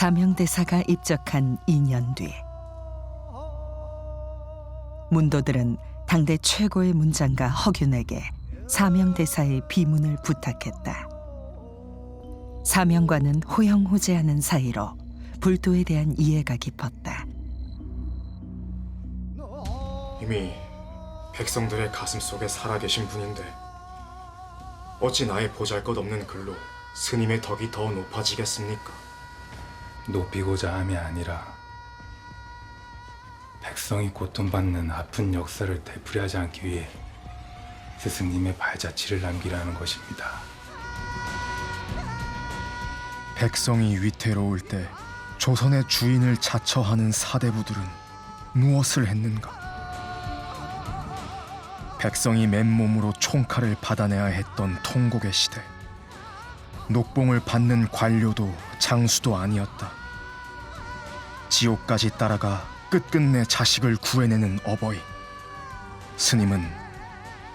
사명대사가 입적한 2년 뒤, 문도들은 당대 최고의 문장가 허균에게 사명대사의 비문을 부탁했다. 사명과는 호영호재하는 사이로 불도에 대한 이해가 깊었다. 이미 백성들의 가슴 속에 살아계신 분인데 어찌 나의 보잘것없는 글로 스님의 덕이 더 높아지겠습니까? 높이고자 함이 아니라 백성이 고통받는 아픈 역사를 되풀이하지 않기 위해 스승님의 발자취를 남기라는 것입니다. 백성이 위태로울 때 조선의 주인을 자처하는 사대부들은 무엇을 했는가? 백성이 맨몸으로 총칼을 받아내야 했던 통곡의 시대, 녹봉을 받는 관료도 장수도 아니었다. 지옥까지 따라가 끝끝내 자식을 구해내는 어버이, 스님은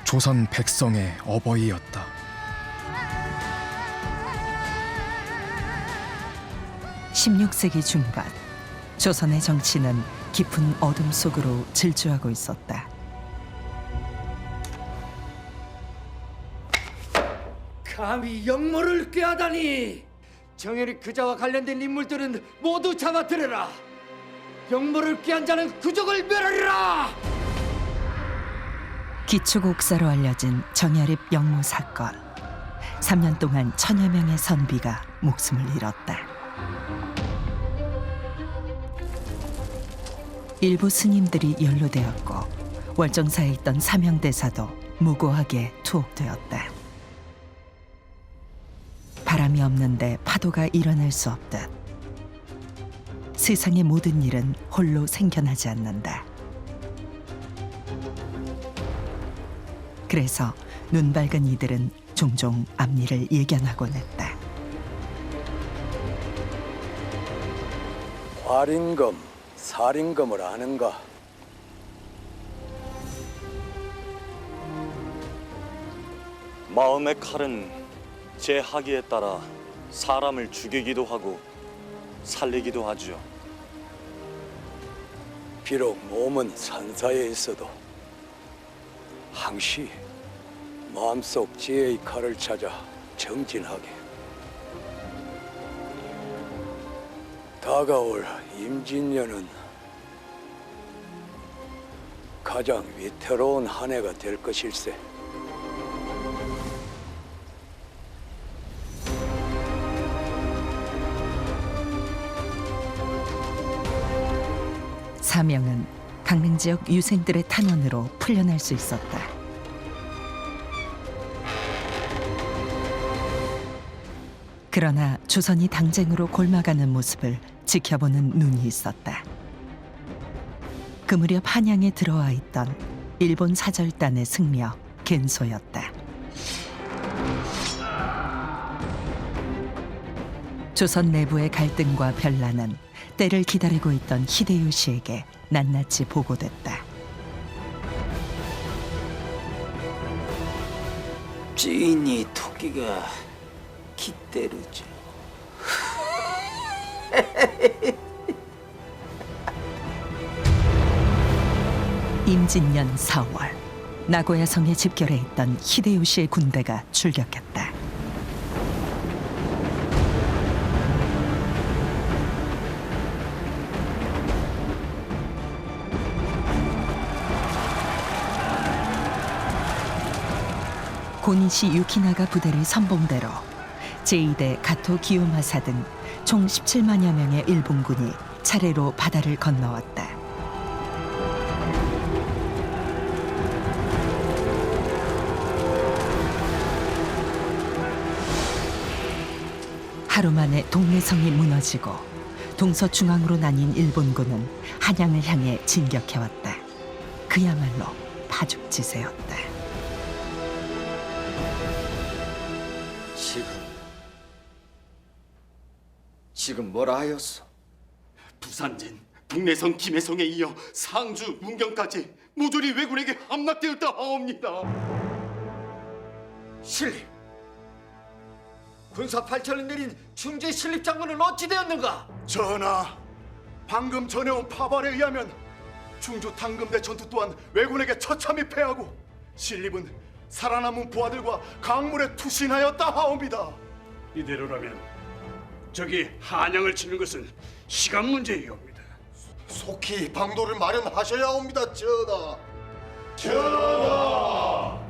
조선 백성의 어버이였다. (16세기) 중반, 조선의 정치는 깊은 어둠 속으로 질주하고 있었다. 감히 역모를 꾀하다니! 정열이 그자와 관련된 인물들은 모두 잡아들여라! 역모를 꾀한 자는 구족을 멸하리라! 기초곡사로 알려진 정열입 역모 사건. 3년 동안 1000여 명의 선비가 목숨을 잃었다. 일부 스님들이 연루되었고 월정사에 있던 사명대사도 무고하게 투옥되었다. 바람이 없는데 파도가 일어날 수 없듯 세상의 모든 일은 홀로 생겨나지 않는다. 그래서 눈 밝은 이들은 종종 앞일을 예견하곤 했다. 활인검, 살인검을 아는가? 마음의 칼은 제 학위에 따라 사람을 죽이기도 하고 살리기도 하죠. 비록 몸은 산사에 있어도 항시 마음속 지혜의 칼을 찾아 정진하게. 다가올 임진년은 가장 위태로운 한 해가 될 것일세. 사명은 강릉 지역 유생들의 탄원으로 풀려날 수 있었다. 그러나 조선이 당쟁으로 골마가는 모습을 지켜보는 눈이 있었다. 그 무렵 한양에 들어와 있던 일본 사절단의 승려 겐소였다. 조선 내부의 갈등과 변란은 때를 기다리고 있던 히데요시에게 낱낱이 보고됐다. 주인이 토끼가 깃대로죠. 임진년 4월, 나고야 성에 집결해 있던 히데요시의 군대가 출격했다. 고니시 유키나가 부대를 선봉대로 제2대 가토 기요마사 등 총 17만여 명의 일본군이 차례로 바다를 건너왔다. 하루 만에 동래성이 무너지고 동서중앙으로 나뉜 일본군은 한양을 향해 진격해왔다. 그야말로 파죽지세였다. 지금 뭐라 하였소? 부산진, 동래성, 김해성에 이어 상주, 문경까지 모조리 왜군에게 함락되었다 하옵니다. 신림, 군사 8천을 내린 충주의 신립장군은 어찌 되었는가? 전하, 방금 전해온 파발에 의하면 충주 당금대 전투 또한 왜군에게 처참히 패하고 신립은 살아남은 부하들과 강물에 투신하였다 하옵니다. 이대로라면 적이 한양을 치는 것은 시간 문제이옵니다. 속히 방도를 마련하셔야 합니다, 전하. 전하!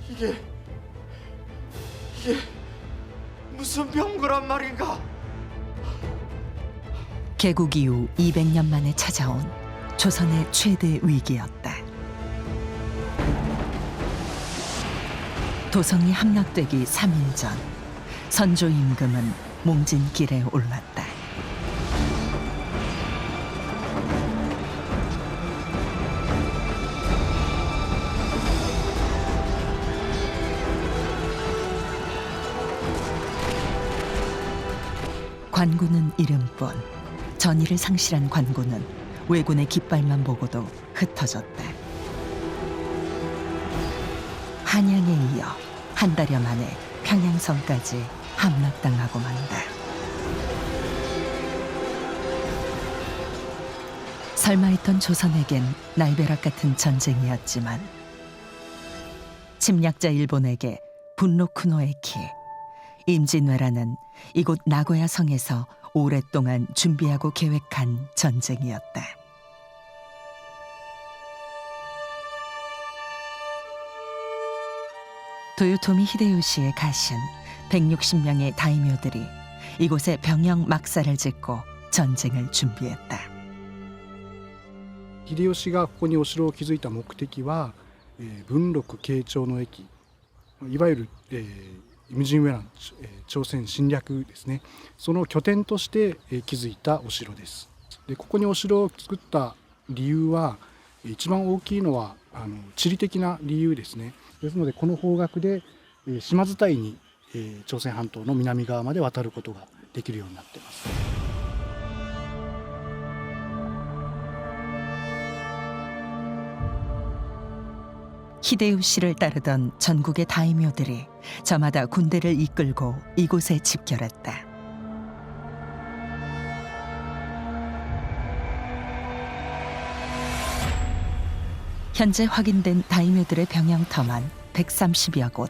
이게 무슨 병거란 말인가? 개국 이후 200년 만에 찾아온 조선의 최대 위기였다. 도성이 함락되기 3일 전 선조 임금은 몽진길에 올랐다. 관군은 이름뿐 전의를 상실한 관군은 왜군의 깃발만 보고도 흩어졌다. 한양에 이어 한 달여 만에 평양성까지 함락당하고 만다. 설마 했던 조선에겐 날벼락 같은 전쟁이었지만 침략자 일본에게 분노쿠노의 키 임진왜란은 이곳 나고야 성에서 오랫동안 준비하고 계획한 전쟁이었다. 도요토미 히데요시의 가신 160명의 다이묘들이 이곳에 병영 막사를 짓고 전쟁을 준비했다. 秀吉がここにお城を築いた目的は、文禄慶長の役いわゆる、イムジンウェラン、朝鮮侵略ですね、その拠点として、築いたお城です。でここにお城を作った理由は一番大きいのは地理的な理由ですね。ですのでこの方角で、島伝いに、朝鮮半島の南側まで渡ることができるようになっています。히데요시를 따르던 전국의 다이묘들이 저마다 군대를 이끌고 이곳에 집결했다. 현재 확인된 다이묘들의 병영터만 130여 곳.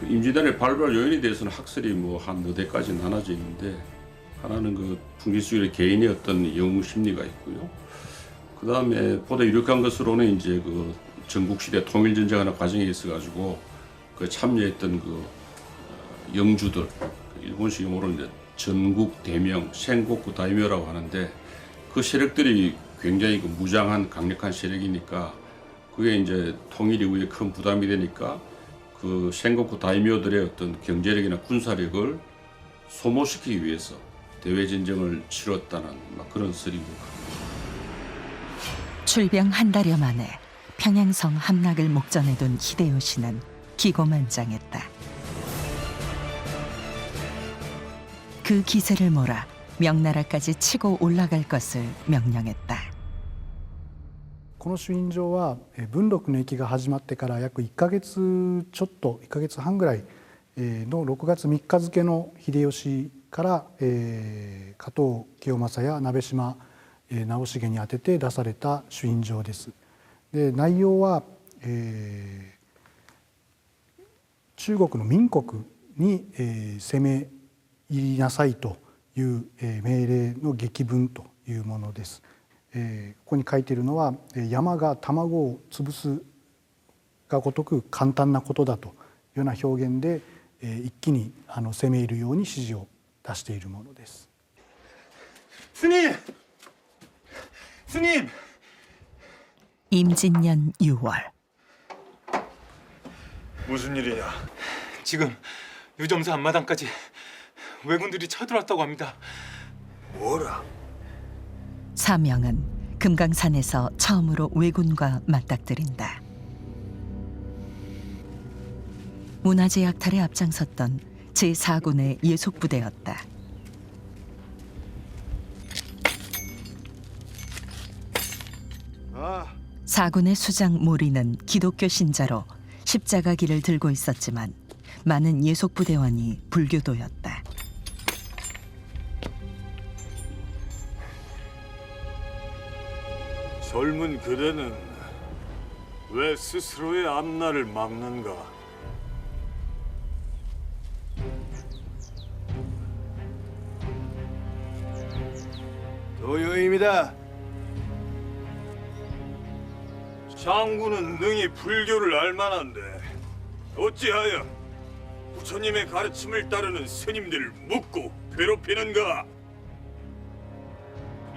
임진왜란의 발발 요인에 대해서는 학설이 한 너댓 가지 나눠져 있는데, 하나는 그 풍기수의 개인의 어떤 영웅 심리가 있고요. 그 다음에 보다 유력한 것으로는 이제 그 전국시대 통일전쟁하는 과정에 있어가지고 그 참여했던 그 영주들, 일본식 용어로 이제 전국 대명, 생국구 다이묘라고 하는데, 그 세력들이 굉장히 그 무장한 강력한 세력이니까 그게 이제 통일 이후에 큰 부담이 되니까 그 생국구 다이묘들의 어떤 경제력이나 군사력을 소모시키기 위해서 대외전쟁을 치렀다는 그런 설입니다. 출병 한 달여 만에 평양성 함락을 목전에 둔 히데요시는 기고만장했다. 그 기세를 몰아 명나라까지 치고 올라갈 것을 명령했다. この朱印状は文禄の役が始まってから約1ヶ月ちょっと1ヶ月半ぐらいの6月3日付の秀吉から加藤清正や鍋島直重に宛てて出された朱印状です。で内容は、中国の民国に、攻め入りなさいという、命令の檄文というものです。ここに書いているのは山が卵を潰すがごとく簡単なことだというような表現で、一気に攻め入るように指示を出しているものです。 스님! 스님! 임진년 6월 무슨 일이냐? 지금 유점사 앞마당까지 왜군들이 쳐들어왔다고 합니다. 뭐라? 사명은 금강산에서 처음으로 왜군과 맞닥뜨린다. 문화재 약탈에 앞장섰던 제4군의 예속부대였다. 사군의 수장 모리는 기독교 신자로 십자가 길을 들고 있었지만 많은 예속부대원이 불교도였다. 젊은 그대는 왜 스스로의 앞날을 막는가? 도요입니다. 장군은 능히 불교를 알만한데 어찌하여 부처님의 가르침을 따르는 스님들을 묻고 괴롭히는가?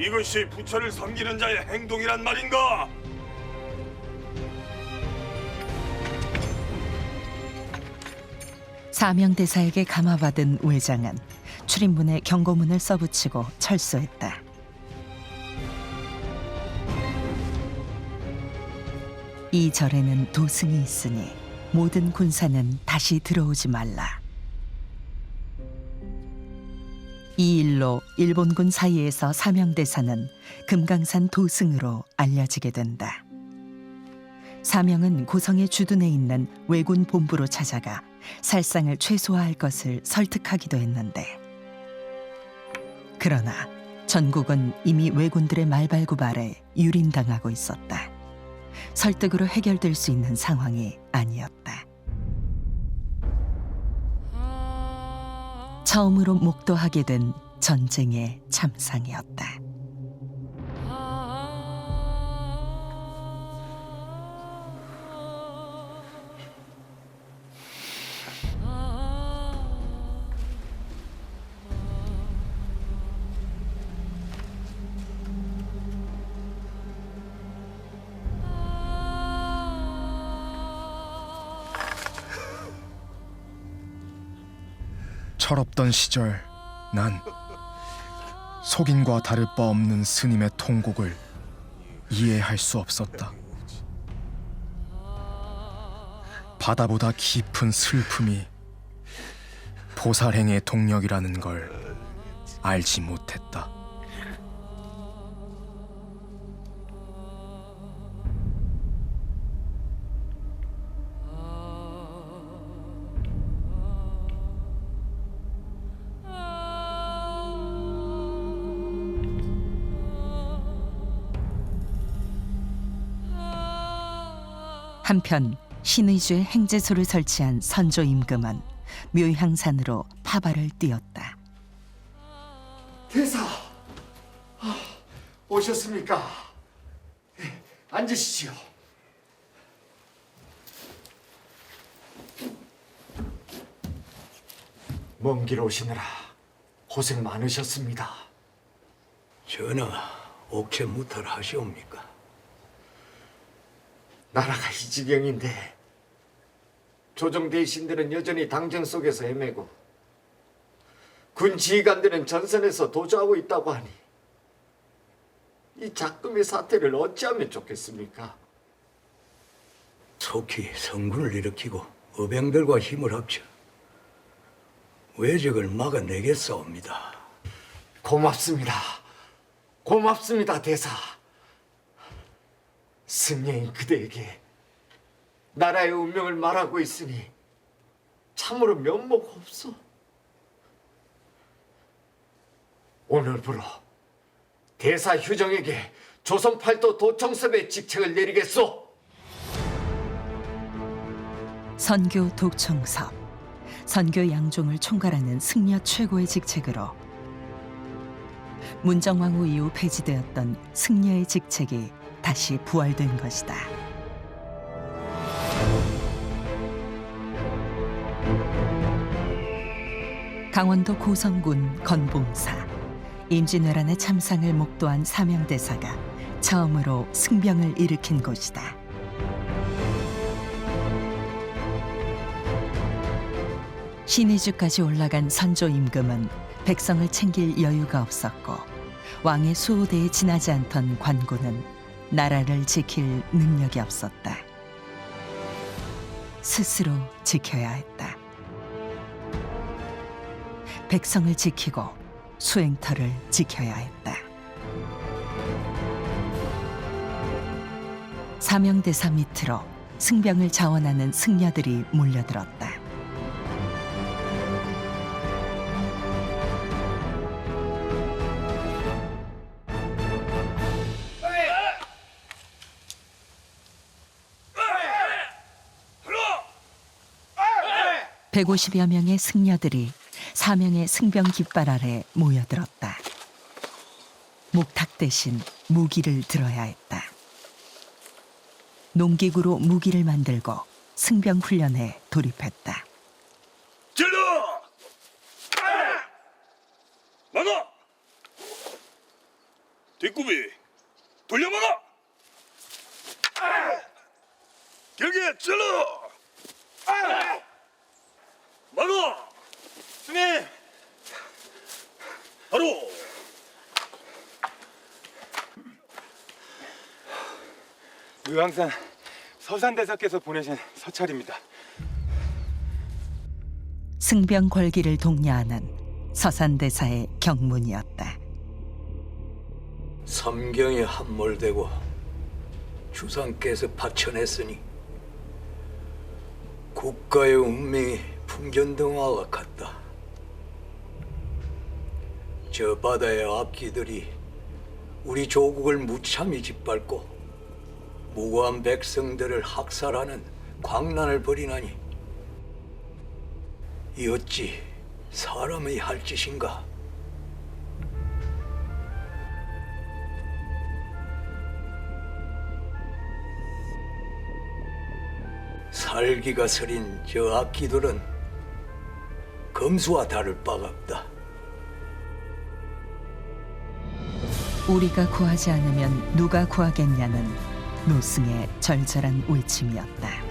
이것이 부처를 섬기는 자의 행동이란 말인가? 사명대사에게 감화받은 외장은 출입문에 경고문을 써붙이고 철수했다. 이 절에는 도승이 있으니 모든 군사는 다시 들어오지 말라. 이 일로 일본군 사이에서 사명대사는 금강산 도승으로 알려지게 된다. 사명은 고성의 주둔에 있는 왜군 본부로 찾아가 살상을 최소화할 것을 설득하기도 했는데, 그러나 전국은 이미 왜군들의 말발굽발에 유린당하고 있었다. 설득으로 해결될 수 있는 상황이 아니었다. 처음으로 목도하게 된 전쟁의 참상이었다. 철없던 시절 난 속인과 다를 바 없는 스님의 통곡을 이해할 수 없었다. 바다보다 깊은 슬픔이 보살행의 동력이라는 걸 알지 못했다. 한편 신의주에 행제소를 설치한 선조 임금은 묘향산으로 파발을 띄었다. 대사, 오셨습니까? 앉으시지요. 먼 길 오시느라 고생 많으셨습니다. 전하, 옥체 무탈하시옵니까? 나라가 이 지경인데 조정 대신들은 여전히 당정 속에서 헤매고 군 지휘관들은 전선에서 도주하고 있다고 하니 이 작금의 사태를 어찌하면 좋겠습니까? 속히 성군을 일으키고 의병들과 힘을 합쳐 외적을 막아내겠사옵니다. 고맙습니다. 고맙습니다, 대사. 승려인 그대에게 나라의 운명을 말하고 있으니 참으로 면목 없어. 오늘부로 대사 휴정에게 조선 팔도 도청섭의 직책을 내리겠소. 선교 도청섭, 선교 양종을 총괄하는 승려 최고의 직책으로 문정왕후 이후 폐지되었던 승려의 직책이 다시 부활된 것이다. 강원도 고성군 건봉사, 임진왜란의 참상을 목도한 사명대사가 처음으로 승병을 일으킨 곳이다. 신의주까지 올라간 선조 임금은 백성을 챙길 여유가 없었고, 왕의 수호대에 지나지 않던 관군은 나라를 지킬 능력이 없었다. 스스로 지켜야 했다. 백성을 지키고 수행터를 지켜야 했다. 사명대사 밑으로 승병을 자원하는 승려들이 몰려들었다. (150여) 명의 승려들이 4명의 승병 깃발 아래 모여들었다. 목탁 대신 무기를 들어야 했다. 농기구로 무기를 만들고 승병 훈련에 돌입했다. 질러! 막아! 뒷구비 돌려 막아! 길게 질러! 막아! 스님! 바로! 의왕산 서산대사께서 보내신 서찰입니다. 승병 궐기를 독려하는 서산대사의 경문이었다. 삼경에 함몰되고 주상께서 파천했으니 국가의 운명이 풍전등화와 같다. 저 바다의 악기들이 우리 조국을 무참히 짓밟고 무고한 백성들을 학살하는 광란을 벌이나니 이 어찌 사람의 할 짓인가? 살기가 서린 저 악기들은 검수와 다를 바가 없다. 우리가 구하지 않으면 누가 구하겠냐는 노승의 절절한 외침이었다.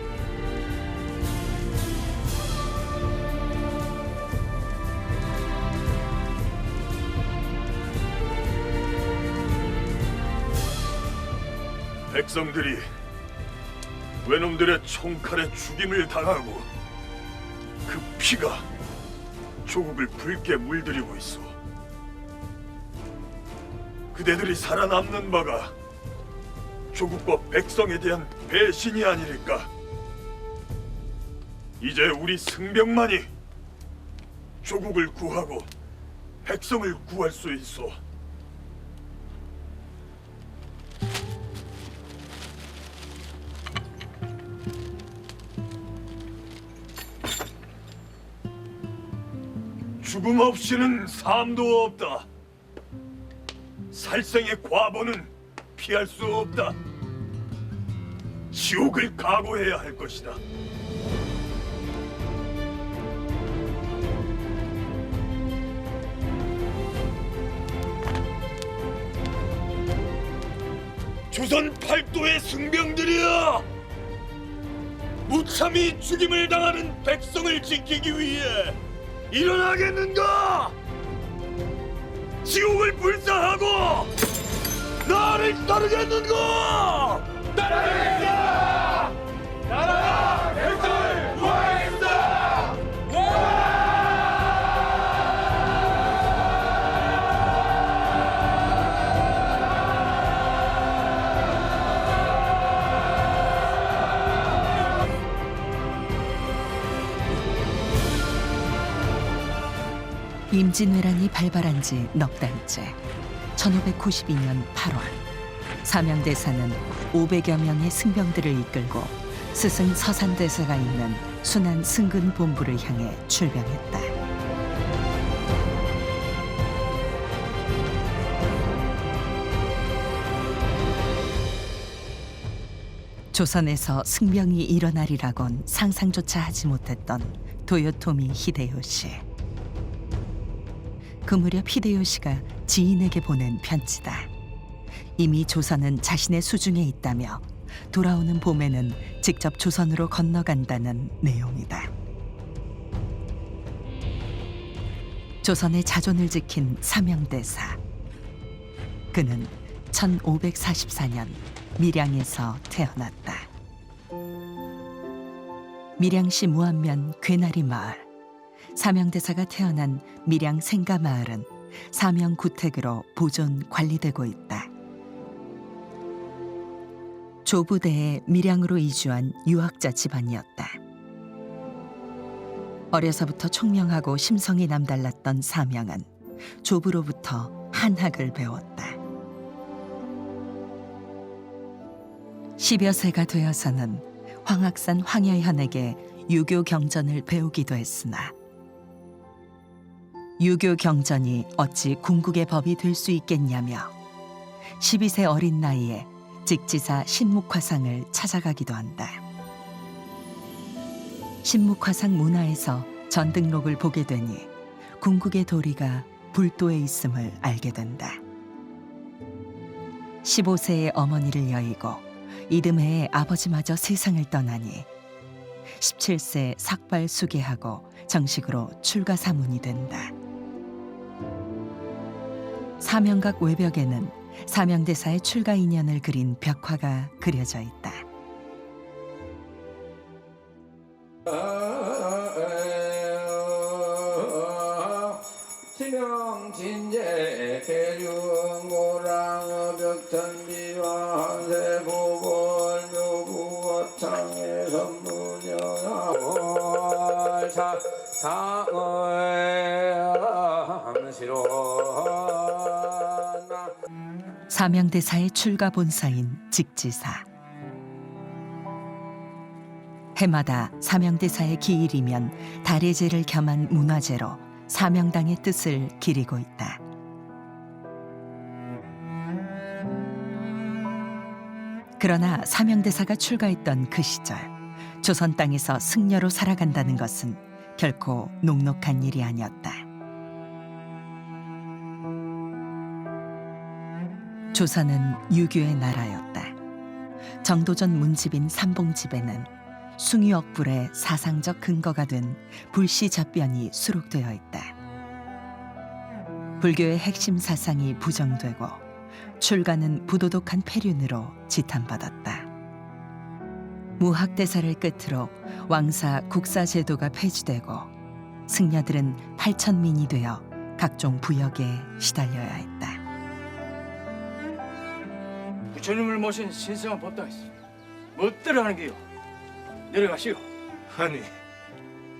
백성들이 외놈들의 총칼에 죽임을 당하고 그 피가 조국을 붉게 물들이고 있어. 그대들이 살아남는 바가 조국과 백성에 대한 배신이 아니릴까. 이제 우리 승병만이 조국을 구하고 백성을 구할 수 있어. 죽음 없이는 삶도 없다. 살생의 과보는 피할 수 없다. 지옥을 각오해야 할 것이다. 조선 팔도의 승병들이여! 무참히 죽임을 당하는 백성을 지키기 위해 일어나겠는가? 지옥을 불사하고 나를 따르겠는가? 따르겠다! 나라 백성을 구하겠다! 임진왜란이 발발한 지 넉 달째 1592년 8월 사명대사는 500여 명의 승병들을 이끌고 스승 서산대사가 있는 순안 승근 본부를 향해 출병했다. 조선에서 승병이 일어나리라곤 상상조차 하지 못했던 도요토미 히데요시. 그 무렵 히데요시가 지인에게 보낸 편지다. 이미 조선은 자신의 수중에 있다며 돌아오는 봄에는 직접 조선으로 건너간다는 내용이다. 조선의 자존을 지킨 사명대사. 그는 1544년 밀양에서 태어났다. 밀양시 무안면 괴나리 마을. 사명대사가 태어난 밀양 생가마을은 사명구택으로 보존 관리되고 있다. 조부대에 밀양으로 이주한 유학자 집안이었다. 어려서부터 총명하고 심성이 남달랐던 사명은 조부로부터 한학을 배웠다. 10여 세가 되어서는 황학산 황여현에게 유교 경전을 배우기도 했으나 유교 경전이 어찌 궁극의 법이 될 수 있겠냐며 12세 어린 나이에 직지사 신묵화상을 찾아가기도 한다. 신묵화상 문화에서 전등록을 보게 되니 궁극의 도리가 불도에 있음을 알게 된다. 15세의 어머니를 여의고 이듬해에 아버지마저 세상을 떠나니 17세 삭발 수계하고 정식으로 출가 사문이 된다. 사명각 외벽에는 사명대사의 출가 인연을 그린 벽화가 그려져 있다. 지명진제 계륜고랑 벽천비와 한세보벌 묘구어창의 선문영하월 사상을 함시로 사명대사의 출가 본사인 직지사. 해마다 사명대사의 기일이면 달해제를 겸한 문화제로 사명당의 뜻을 기리고 있다. 그러나 사명대사가 출가했던 그 시절 조선 땅에서 승려로 살아간다는 것은 결코 녹록한 일이 아니었다. 조선은 유교의 나라였다. 정도전 문집인 삼봉집에는 숭유억불의 사상적 근거가 된 불시잡변이 수록되어 있다. 불교의 핵심 사상이 부정되고 출가는 부도덕한 폐륜으로 지탄받았다. 무학대사를 끝으로 왕사 국사제도가 폐지되고 승려들은 8천민이 되어 각종 부역에 시달려야 했다. 부처님을 모신 신성한 법당에서 멋대로 하는 게요. 내려가시오. 아니,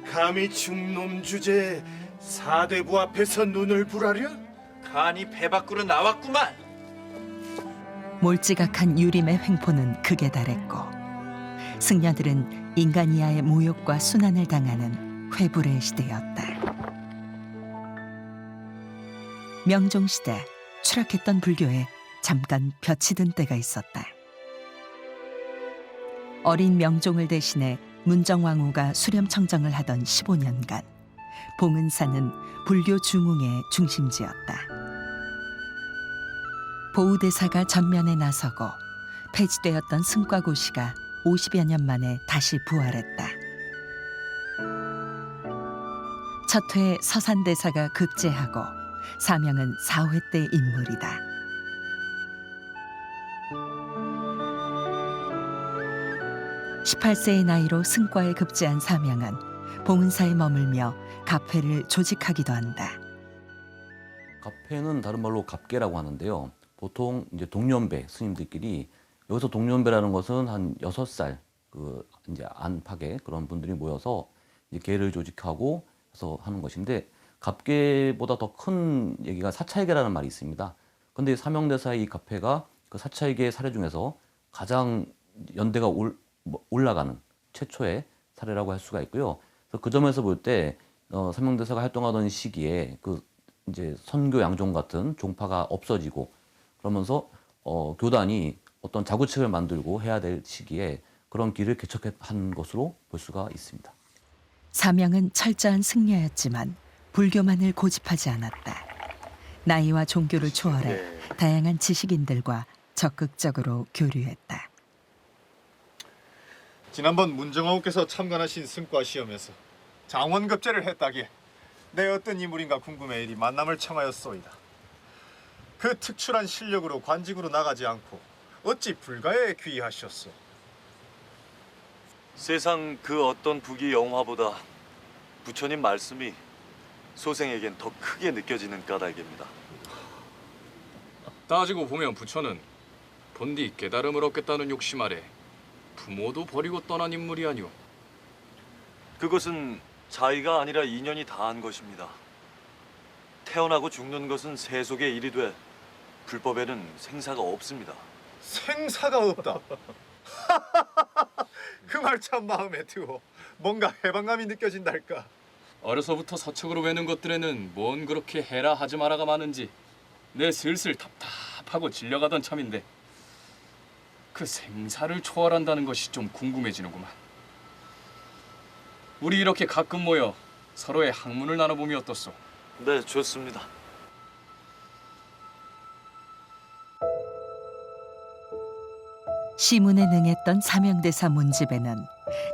감히 중놈 주제에 사대부 앞에서 눈을 부라려? 간이 배 밖으로 나왔구만. 몰지각한 유림의 횡포는 극에 달했고 승려들은 인간 이하의 모욕과 순환을 당하는 회불의 시대였다. 명종시대 추락했던 불교에 잠깐 볕이 든 때가 있었다. 어린 명종을 대신해 문정왕후가 수렴청정을 하던 15년간 봉은사는 불교 중흥의 중심지였다. 보우대사가 전면에 나서고 폐지되었던 승과고시가 50여 년 만에 다시 부활했다. 첫 회 서산대사가 급제하고 사명은 4회 때 인물이다. (18세의) 나이로 승과에 급제한 사명은 봉은사에 머물며 갑회를 조직하기도 한다. 갑회는 다른 말로 갑계라고 하는데요. 보통 이제 동년배 스님들끼리, 여기서 동년배라는 것은 한 6살 이제 안팎의 그런 분들이 모여서 이제 계를 조직하고 해서 하는 것인데, 갑계보다 더 큰 얘기가 사찰계라는 말이 있습니다. 근데 사명대사의 이 갑회가 그 사찰계 사례 중에서 가장 연대가 올라가는 최초의 사례라고 할 수가 있고요. 그래서 그 점에서 볼 때 사명대사가 활동하던 시기에 그 이제 선교 양종 같은 종파가 없어지고 그러면서 교단이 어떤 자구책을 만들고 해야 될 시기에 그런 길을 개척한 것으로 볼 수가 있습니다. 사명은 철저한 승려였지만 불교만을 고집하지 않았다. 나이와 종교를 초월해 다양한 지식인들과 적극적으로 교류했다. 지난번 문정왕후께서 참관하신 승과 시험에서 장원급제를 했다기에 내 어떤 인물인가 궁금해 이리 만남을 청하였소이다. 그 특출한 실력으로 관직으로 나가지 않고 어찌 불가에 귀의하셨소? 세상 그 어떤 부귀 영화보다 부처님 말씀이 소생에겐 더 크게 느껴지는 까닭입니다. 따지고 보면 부처는 본디 깨달음을 얻겠다는 욕심 아래 부모도 버리고 떠난 인물이 아니오. 그것은 자의가 아니라 인연이 다한 것입니다. 태어나고 죽는 것은 세속의 일이 돼 불법에는 생사가 없습니다. 생사가 없다. 그 말 참 마음에 드오. 뭔가 해방감이 느껴진달까. 어려서부터 서책으로 외는 것들에는 뭔 그렇게 해라 하지 마라가 많은지 내 슬슬 답답하고 질려가던 참인데 그 생사를 초월한다는 것이 좀 궁금해지는구만. 우리 이렇게 가끔 모여 서로의 학문을 나눠보미 어떻소? 네, 좋습니다. 시문에 능했던 사명대사 문집에는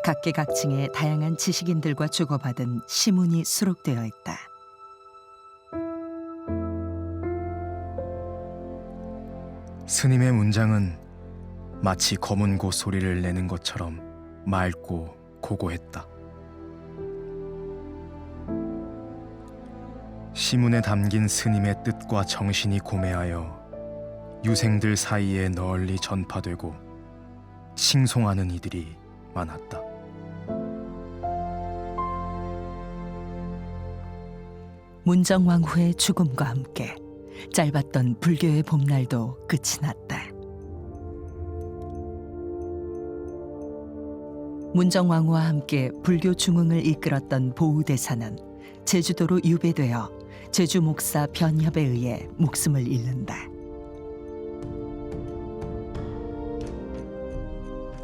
각계각층의 다양한 지식인들과 주고받은 시문이 수록되어 있다. 스님의 문장은 마치 검은 고 소리를 내는 것처럼 맑고 고고했다. 시문에 담긴 스님의 뜻과 정신이 고매하여 유생들 사이에 널리 전파되고 칭송하는 이들이 많았다. 문정왕후의 죽음과 함께 짧았던 불교의 봄날도 끝이 났다. 문정왕후와 함께 불교 중흥을 이끌었던 보우대사는 제주도로 유배되어 제주 목사 변협에 의해 목숨을 잃는다.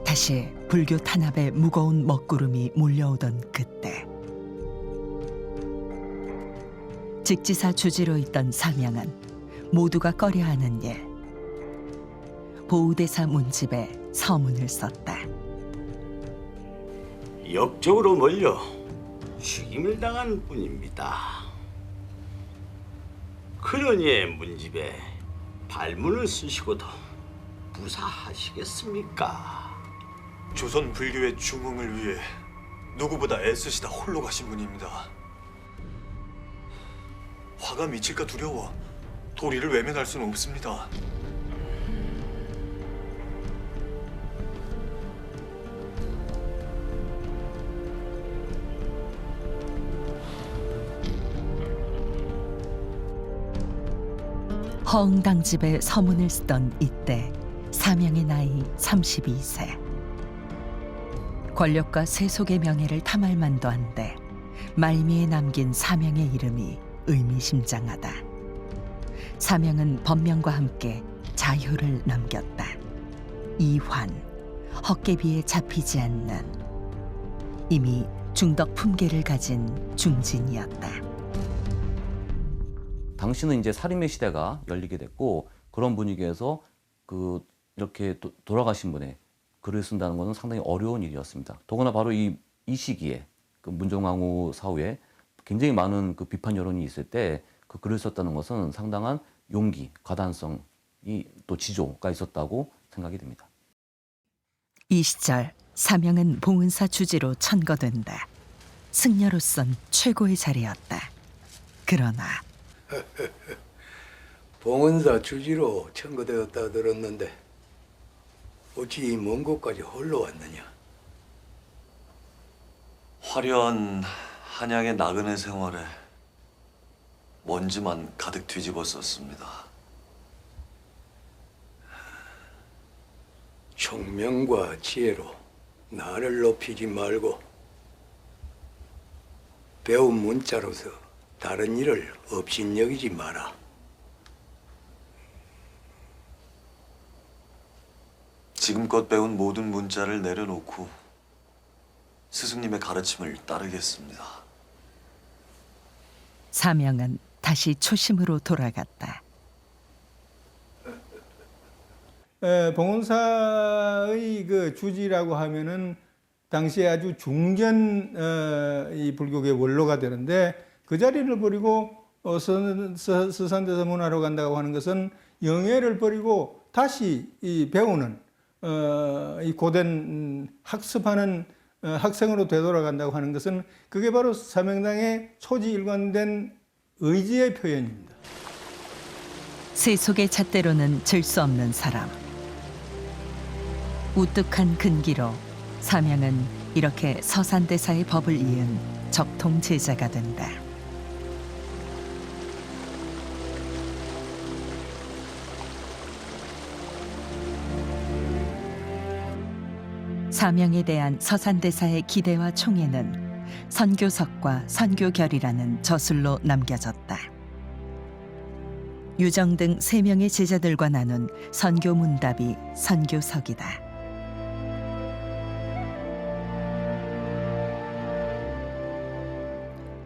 다시 불교 탄압의 무거운 먹구름이 몰려오던 그때 직지사 주지로 있던 사명은 모두가 꺼려하는 일, 보우대사 문집에 서문을 썼다. 역적으로 몰려 죽임을 당한 분입니다. 그러니 문집에 발문을 쓰시고도 무사하시겠습니까? 조선 불교의 중흥을 위해 누구보다 애쓰시다 홀로 가신 분입니다. 화가 미칠까 두려워 도리를 외면할 수는 없습니다. 허응당집에 서문을 쓰던 이때 사명의 나이 32세. 권력과 세속의 명예를 탐할 만도 한데 말미에 남긴 사명의 이름이 의미심장하다. 사명은 법명과 함께 자효를 남겼다. 이환, 헛개비에 잡히지 않는 이미 중덕 품계를 가진 중진이었다. 당시는 이제 살인의 시대가 열리게 됐고 그런 분위기에서 이렇게 돌아가신 분의 글을 쓴다는 것은 상당히 어려운 일이었습니다. 더구나 바로 이 시기에 문정왕후 사후에 굉장히 많은 비판 여론이 있을 때 그 글을 썼다는 것은 상당한 용기, 과단성이 또 지조가 있었다고 생각이 됩니다. 이 시절 사명은 봉은사 주지로 천거된다. 승려로선 최고의 자리였다. 그러나 봉은사 주지로 청거되었다 들었는데 어찌 이 먼 곳까지 홀로 왔느냐? 화려한 한양의 나그네 생활에 먼지만 가득 뒤집었었습니다. 총명과 지혜로 나를 높이지 말고 배운 문자로서 다른 일을 업신여기지 마라. 지금껏 배운 모든 문자를 내려놓고 스승님의 가르침을 따르겠습니다. 사명은 다시 초심으로 돌아갔다. 봉은사의 주지라고 하면은 당시에 아주 중견 이 불교계 원로가 되는데 그 자리를 버리고 서산대사 문화로 간다고 하는 것은 영예를 버리고 다시 이 배우는 이 고된 학습하는 학생으로 되돌아간다고 하는 것은 그게 바로 사명당의 초지일관된 의지의 표현입니다. 세속의 잣대로는 질 수 없는 사람. 우뚝한 근기로 사명은 이렇게 서산대사의 법을 이은 적통 제자가 된다. 사명에 대한 서산대사의 기대와 총애는 선교석과 선교결이라는 저술로 남겨졌다. 유정 등 3명의 제자들과 나눈 선교문답이 선교석이다.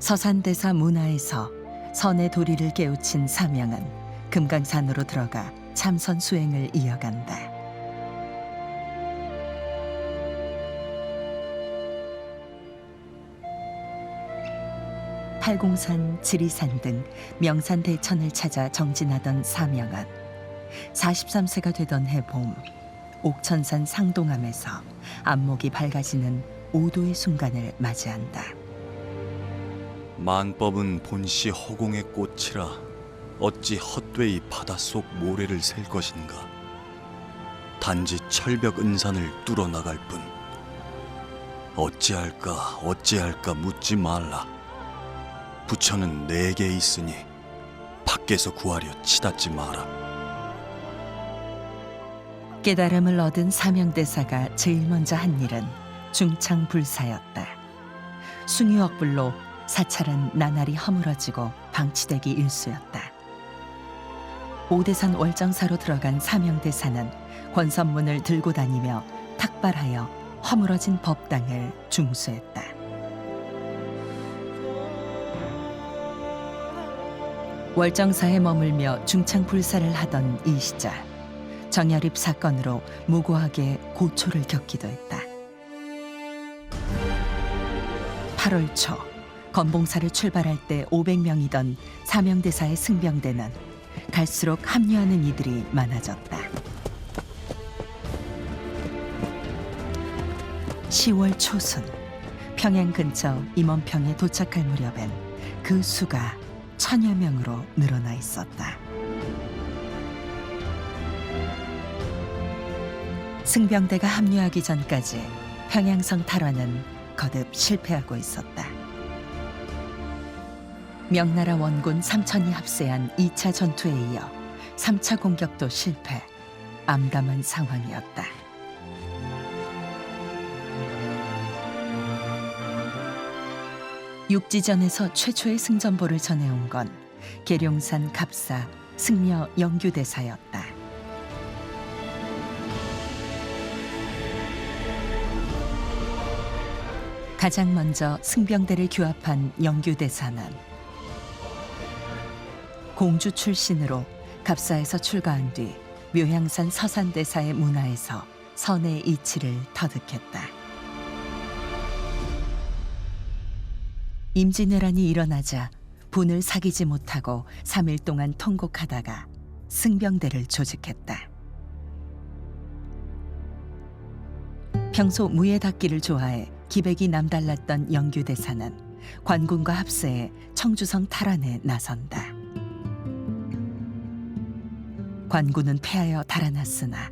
서산대사 문화에서 선의 도리를 깨우친 사명은 금강산으로 들어가 참선 수행을 이어간다. 팔공산, 지리산 등 명산 대천을 찾아 정진하던 사명은 43세가 되던 해봄 옥천산 상동암에서 안목이 밝아지는 오도의 순간을 맞이한다. 만법은 본시 허공의 꽃이라 어찌 헛되이 바닷속 모래를 셀 것인가. 단지 철벽 은산을 뚫어 나갈 뿐. 어찌할까 묻지 말라. 부처는 내게 있으니 밖에서 구하려 치닫지 마라. 깨달음을 얻은 사명대사가 제일 먼저 한 일은 중창불사였다. 숭유억불로 사찰은 나날이 허물어지고 방치되기 일쑤였다. 오대산 월정사로 들어간 사명대사는 권선문을 들고 다니며 탁발하여 허물어진 법당을 중수했다. 월정사에 머물며 중창불사를 하던 이 시절 정열입 사건으로 무고하게 고초를 겪기도 했다. 8월 초 건봉사를 출발할 때 500명이던 사명대사의 승병대는 갈수록 합류하는 이들이 많아졌다. 10월 초순 평양 근처 임원평에 도착할 무렵엔 그 수가 1000여 명으로 늘어나 있었다. 승병대가 합류하기 전까지 평양성 탈환은 거듭 실패하고 있었다. 명나라 원군 3000이 합세한 2차 전투에 이어 3차 공격도 실패, 암담한 상황이었다. 육지전에서 최초의 승전보를 전해온 건 계룡산 갑사 승려 영규대사였다. 가장 먼저 승병대를 규합한 영규대사는 공주 출신으로 갑사에서 출가한 뒤 묘향산 서산대사의 문화에서 선의 이치를 터득했다. 임진왜란이 일어나자 분을 사귀지 못하고 3일 동안 통곡하다가 승병대를 조직했다. 평소 무예 닦기를 좋아해 기백이 남달랐던 영규대사는 관군과 합세해 청주성 탈환에 나선다. 관군은 패하여 달아났으나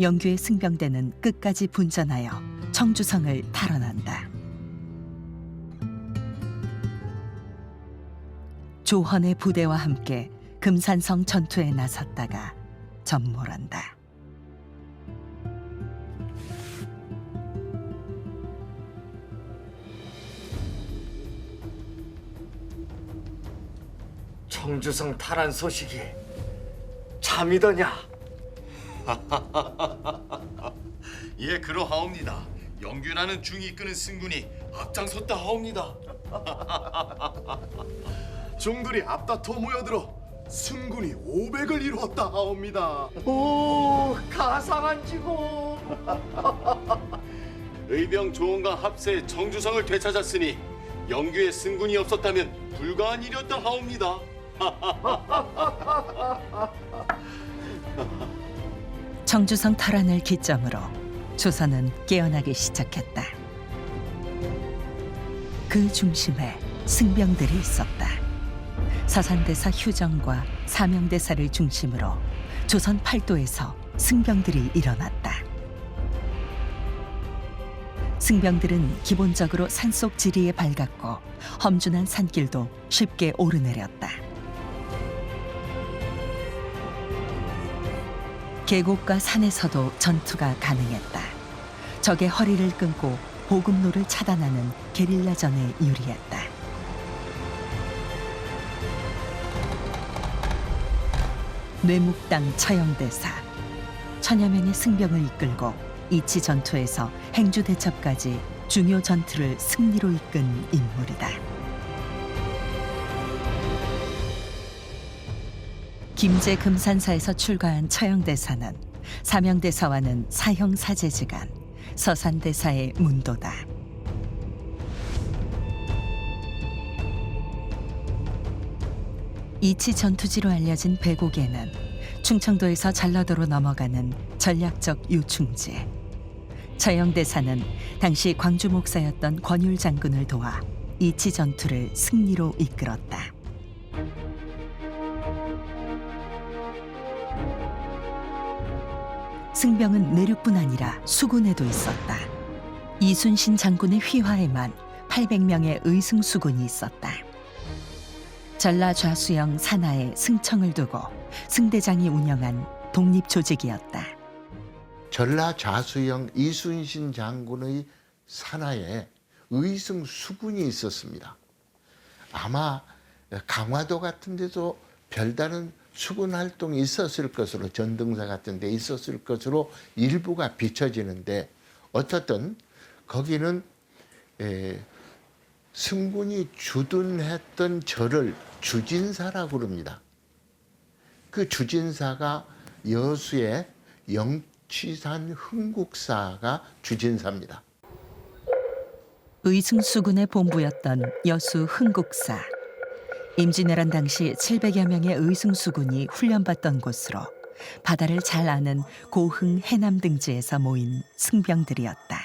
영규의 승병대는 끝까지 분전하여 청주성을 탈환한다. 조헌의 부대와 함께 금산성 전투에 나섰다가 전몰한다. 청주성 탈환 소식이 참이더냐? 예, 그러하옵니다. 영규라는 중이 이끄는 승군이 앞장섰다 하옵니다. 중들이 앞다퉈 모여들어 승군이 500을 이루었다 하옵니다. 오, 가상한 지고. 의병 조원과 합세해 청주성을 되찾았으니 영규의 승군이 없었다면 불가한 일이었다 하옵니다. 청주성 탈환을 기점으로 조선은 깨어나기 시작했다. 그 중심에 승병들이 있었다. 서산대사 휴정과 사명대사를 중심으로 조선 팔도에서 승병들이 일어났다. 승병들은 기본적으로 산속 지리에 밝았고 험준한 산길도 쉽게 오르내렸다. 계곡과 산에서도 전투가 가능했다. 적의 허리를 끊고 보급로를 차단하는 게릴라전에 유리했다. 뇌묵당 처형대사, 천여 명의 승병을 이끌고 이치 전투에서 행주 대첩까지 중요 전투를 승리로 이끈 인물이다. 김제 금산사에서 출가한 처형대사는 사명대사와는 사형사제지간, 서산대사의 문도다. 이치 전투지로 알려진 배곡에는 충청도에서 전라도로 넘어가는 전략적 요충지. 처형대사는 당시 광주 목사였던 권율 장군을 도와 이치 전투를 승리로 이끌었다. 승병은 내륙뿐 아니라 수군에도 있었다. 이순신 장군의 휘하에만 800명의 의승수군이 있었다. 전라 좌수영 산하에 승청을 두고 승대장이 운영한 독립조직이었다. 전라 좌수영 이순신 장군의 산하에 의승수군이 있었습니다. 아마 강화도 같은 데도 별다른 수군 활동이 있었을 것으로, 전등사 같은 데 있었을 것으로 일부가 비춰지는데, 어쨌든 거기는 승군이 주둔했던 절을 주진사라고 그럽니다. 그 주진사가 여수의 영취산 흥국사가 주진사입니다. 의승수군의 본부였던 여수 흥국사. 임진왜란 당시 700여 명의 의승수군이 훈련받던 곳으로 바다를 잘 아는 고흥 해남 등지에서 모인 승병들이었다.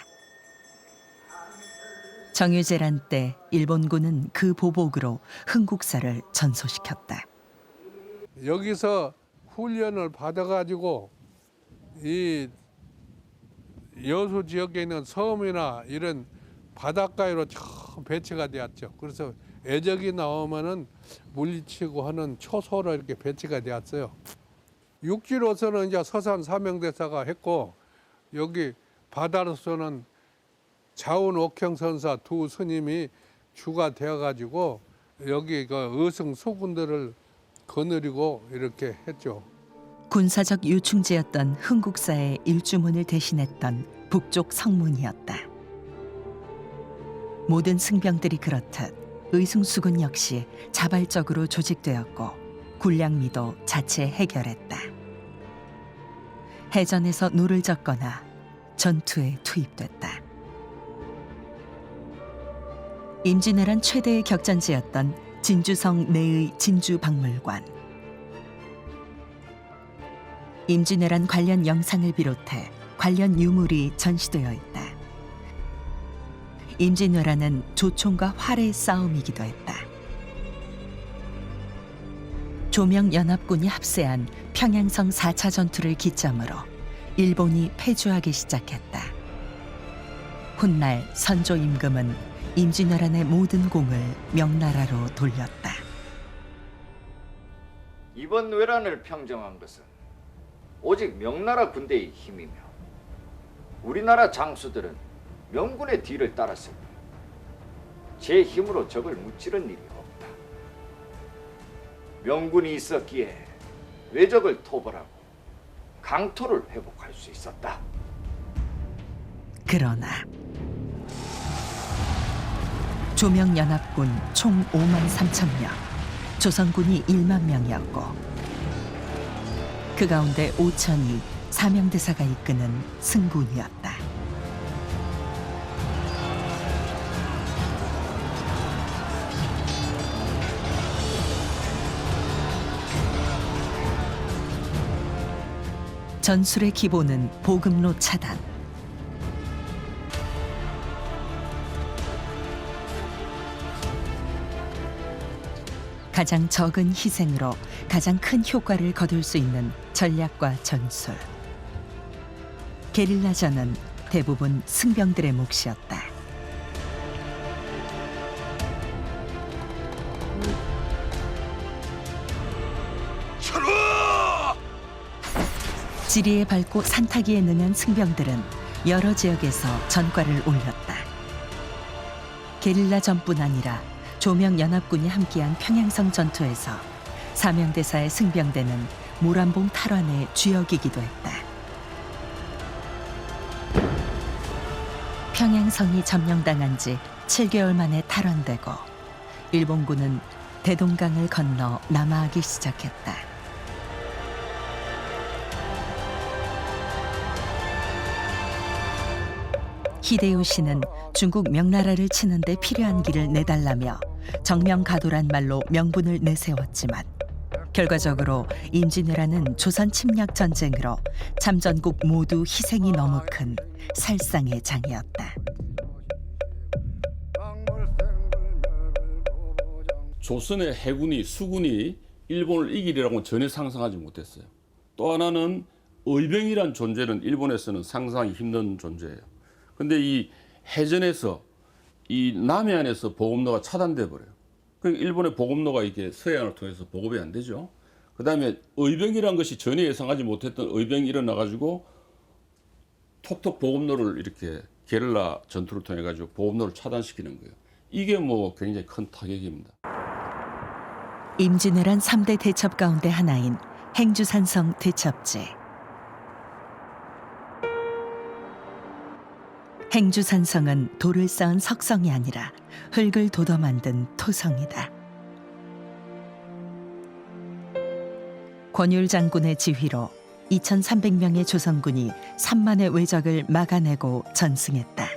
정유재란 때 일본군은 그 보복으로 흥국사를 전소시켰다. 여기서 훈련을 받아가지고 이 여수 지역에 있는 섬이나 이런 바닷가로 처음 배치가 되었죠. 그래서 애적이 나오면은 물리치고 하는 초소로 이렇게 배치가 되었어요. 육지로서는 이제 서산 사명대사가 했고, 여기 바다로서는 자운 옥형선사 두 스님이 주가 되어가지고 여기 그 의승 수군들을 거느리고 이렇게 했죠. 군사적 요충지였던 흥국사의 일주문을 대신했던 북쪽 성문이었다. 모든 승병들이 그렇듯 의승수군 역시 자발적으로 조직되었고 군량미도 자체 해결했다. 해전에서 노를 젓거나 전투에 투입됐다. 임진왜란 최대의 격전지였던 진주성 내의 진주박물관. 임진왜란 관련 영상을 비롯해 관련 유물이 전시되어 있다. 임진왜란은 조총과 활의 싸움이기도 했다. 조명연합군이 합세한 평양성 4차 전투를 기점으로 일본이 패주하기 시작했다. 훗날 선조 임금은 임진왜란의 모든 공을 명나라로 돌렸다. 이번 왜란을 평정한 것은 오직 명나라 군대의 힘이며 우리나라 장수들은 명군의 뒤를 따랐을 뿐 제 힘으로 적을 무찌른 일이 없다. 명군이 있었기에 외적을 토벌하고 강토를 회복할 수 있었다. 그러나 조명연합군 총 5만 3천 명, 조선군이 1만 명이었고 그 가운데 5천이 사명대사가 이끄는 승군이었다. 전술의 기본은 보급로 차단. 가장 적은 희생으로 가장 큰 효과를 거둘 수 있는 전략과 전술. 게릴라전은 대부분 승병들의 몫이었다. 지리에 밟고 산타기에 능한 승병들은 여러 지역에서 전과를 올렸다. 게릴라 전뿐 아니라 조명연합군이 함께한 평양성 전투에서 사명대사의 승병대는 모란봉 탈환의 주역이기도 했다. 평양성이 점령당한 지 7개월 만에 탈환되고 일본군은 대동강을 건너 남하하기 시작했다. 히데요시는 중국 명나라를 치는 데 필요한 길을 내달라며 정명가도란 말로 명분을 내세웠지만 결과적으로 임진왜란은 조선 침략 전쟁으로 참전국 모두 희생이 너무 큰 살상의 장이었다. 조선의 해군이 수군이 일본을 이기리라고는 전혀 상상하지 못했어요. 또 하나는 의병이란 존재는 일본에서는 상상하기 힘든 존재예요. 근데 이 해전에서 이 남해안에서 보급로가 차단돼 버려요. 그러니까 일본의 보급로가 이게 서해안을 통해서 보급이 안 되죠. 그다음에 의병이란 것이 전혀 예상하지 못했던 의병이 일어나 가지고 톡톡 보급로를 이렇게 게릴라 전투를 통해 가지고 보급로를 차단시키는 거예요. 이게 뭐 굉장히 큰 타격입니다. 임진왜란 3대 대첩 가운데 하나인 행주산성 대첩제. 행주산성은 돌을 쌓은 석성이 아니라 흙을 돋아 만든 토성이다. 권율 장군의 지휘로 2,300명의 조선군이 3만의 왜적을 막아내고 전승했다.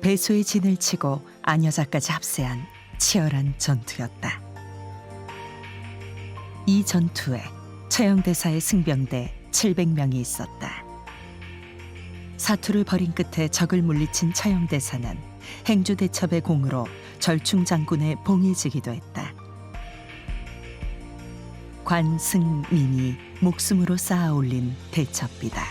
배수의 진을 치고 안여자까지 합세한 치열한 전투였다. 이 전투에 처형대사의 승병대 700명이 있었다. 사투를 벌인 끝에 적을 물리친 처형대사는 행주대첩의 공으로 절충장군의 봉해지기도 했다. 관승민이 목숨으로 쌓아 올린 대첩비다.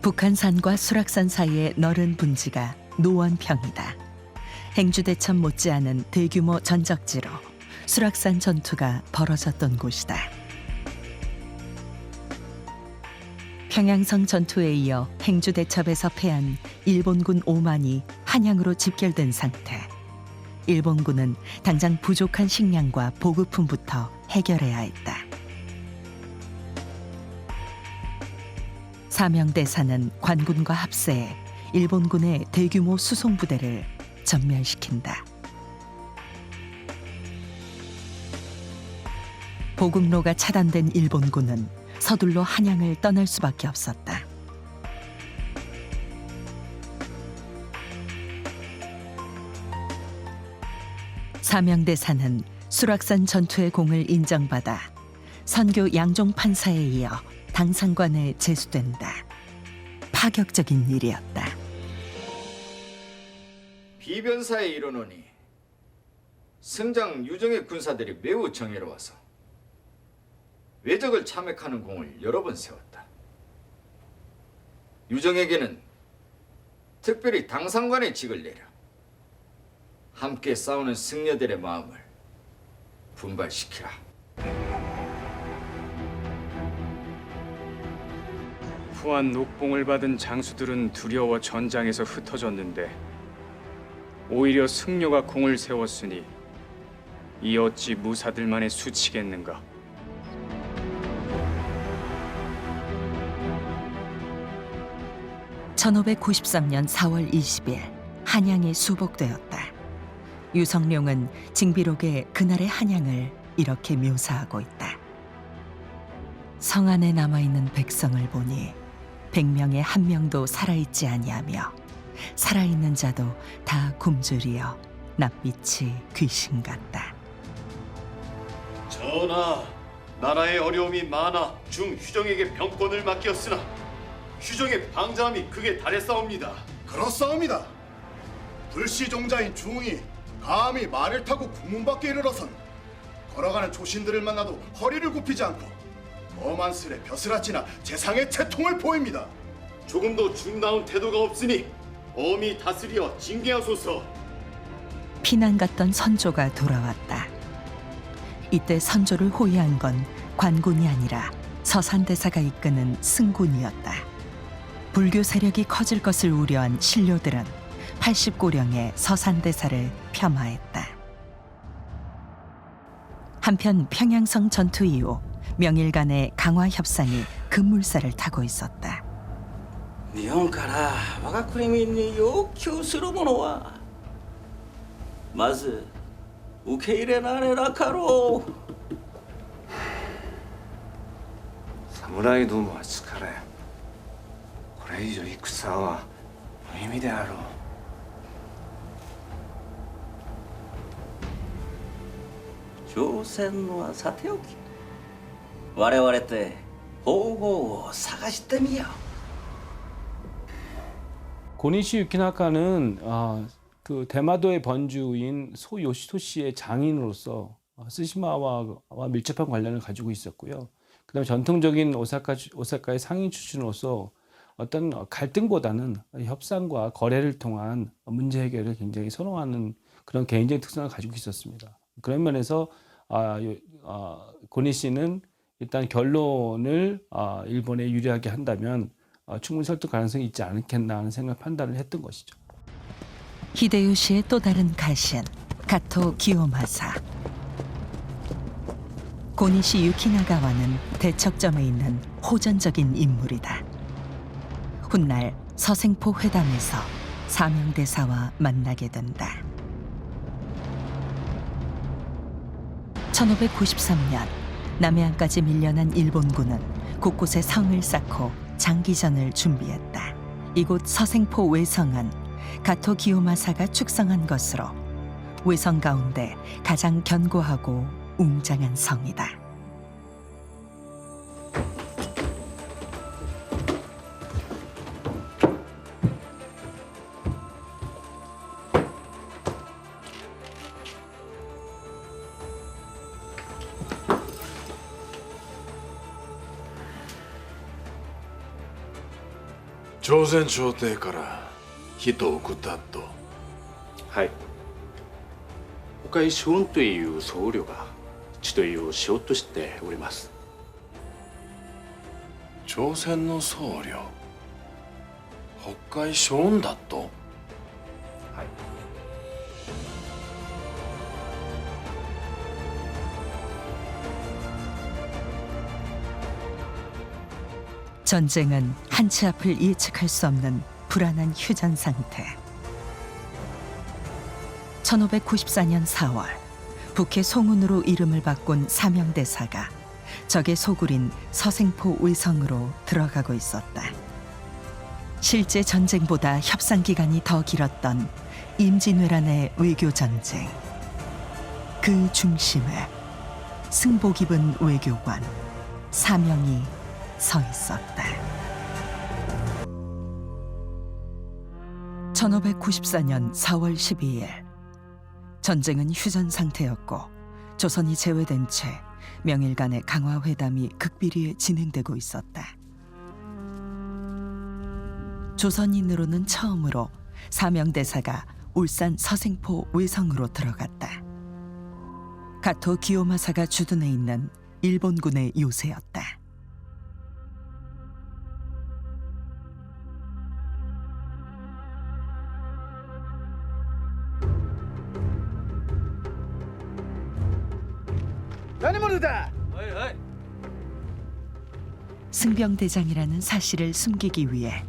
북한산과 수락산 사이의 넓은 분지가 노원평이다. 행주대첩 못지않은 대규모 전적지로 수락산 전투가 벌어졌던 곳이다. 평양성 전투에 이어 행주대첩에서 패한 일본군 5만이 한양으로 집결된 상태. 일본군은 당장 부족한 식량과 보급품부터 해결해야 했다. 사명대사는 관군과 합세해 일본군의 대규모 수송부대를 전멸시킨다. 보급로가 차단된 일본군은 서둘러 한양을 떠날 수밖에 없었다. 사명대사는 수락산 전투의 공을 인정받아 선교 양종 판사에 이어 당상관에 제수된다. 파격적인 일이었다. 비변사에 이르노니 승장 유정의 군사들이 매우 정예로워서 왜적을 참액하는 공을 여러 번 세웠다. 유정에게는 특별히 당상관의 직을 내려 함께 싸우는 승려들의 마음을 분발시키라. 후한 녹봉을 받은 장수들은 두려워 전장에서 흩어졌는데 오히려 승려가 공을 세웠으니 이 어찌 무사들만의 수치겠는가. (1593년 4월 20일) 한양이 수복되었다. 유성룡은 징비록에 그날의 한양을 이렇게 묘사하고 있다. 성 안에 남아있는 백성을 보니 100명의 한 명도 살아있지 아니하며 살아있는 자도 다 굶주리어 낯빛이 귀신 같다. 전하, 나라의 어려움이 많아 중 휴정에게 병권을 맡겼으나 휴정의 방자함이 극에 달했사옵니다. 그렇사옵니다. 불시종자인 중이 감히 말을 타고 국문 밖에 이르러선 걸어가는 조신들을 만나도 허리를 굽히지 않고 엄한 슬에 벼슬아치나 재상의 채통을 보입니다. 조금도 중다운 태도가 없으니 엄히 다스려 징계하소서. 피난 갔던 선조가 돌아왔다. 이때 선조를 호위한 건 관군이 아니라 서산대사가 이끄는 승군이었다. 불교 세력이 커질 것을 우려한 신료들은 80고령의 서산대사를 폄하했다. 한편 평양성 전투 이후 명일 간의 강화 협상이 급물살을 타고 있었다. 日本から我が国民に要求するものはまず受け入れられなかろう。侍どもは疲れ、これ以上戦は無意味であろう。朝鮮のはさておき、我々で方法を探してみよう。 고니시 유키나카는 그 대마도의 번주인 소요시토 씨의 장인으로서 스시마와 밀접한 관련을 가지고 있었고요. 그다음에 전통적인 오사카의 상인 출신으로서 어떤 갈등보다는 협상과 거래를 통한 문제 해결을 굉장히 선호하는 그런 개인적인 특성을 가지고 있었습니다. 그런 면에서 고니시는 일단 결론을 일본에 유리하게 한다면 충분히 설득 가능성이 있지 않겠나 하는 판단을 했던 것이죠. 히데요시의 또 다른 가신 가토 기요마사. 고니시 유키나가와는 대척점에 있는 호전적인 인물이다. 훗날 서생포 회담에서 사명대사와 만나게 된다. 1593년 남해안까지 밀려난 일본군은 곳곳에 성을 쌓고 장기전을 준비했다. 이곳 서생포 외성은 가토 기요마사가 축성한 것으로 외성 가운데 가장 견고하고 웅장한 성이다.朝鮮朝廷から人を送ったと。はい。北海将軍という僧侶が地というしようとしております。朝鮮の僧侶、北海将軍だと。はい。전쟁은 한치 앞을 예측할 수 없는 불안한 휴전 상태. 1594년 4월 북해 송운으로 이름을 바꾼 사명대사가 적의 소굴인 서생포 의성으로 들어가고 있었다. 실제 전쟁보다 협상 기간이 더 길었던 임진왜란의 외교 전쟁. 그 중심에 승복 입은 외교관 사명이 서 있었다. 1594년 4월 12일 전쟁은 휴전 상태였고 조선이 제외된 채 명일 간의 강화 회담이 극비리에 진행되고 있었다. 조선인으로는 처음으로 사명대사가 울산 서생포 외성으로 들어갔다. 가토 기요마사가 주둔해 있는 일본군의 요새였다. 승병대장이라는 사실을 숨기기 위해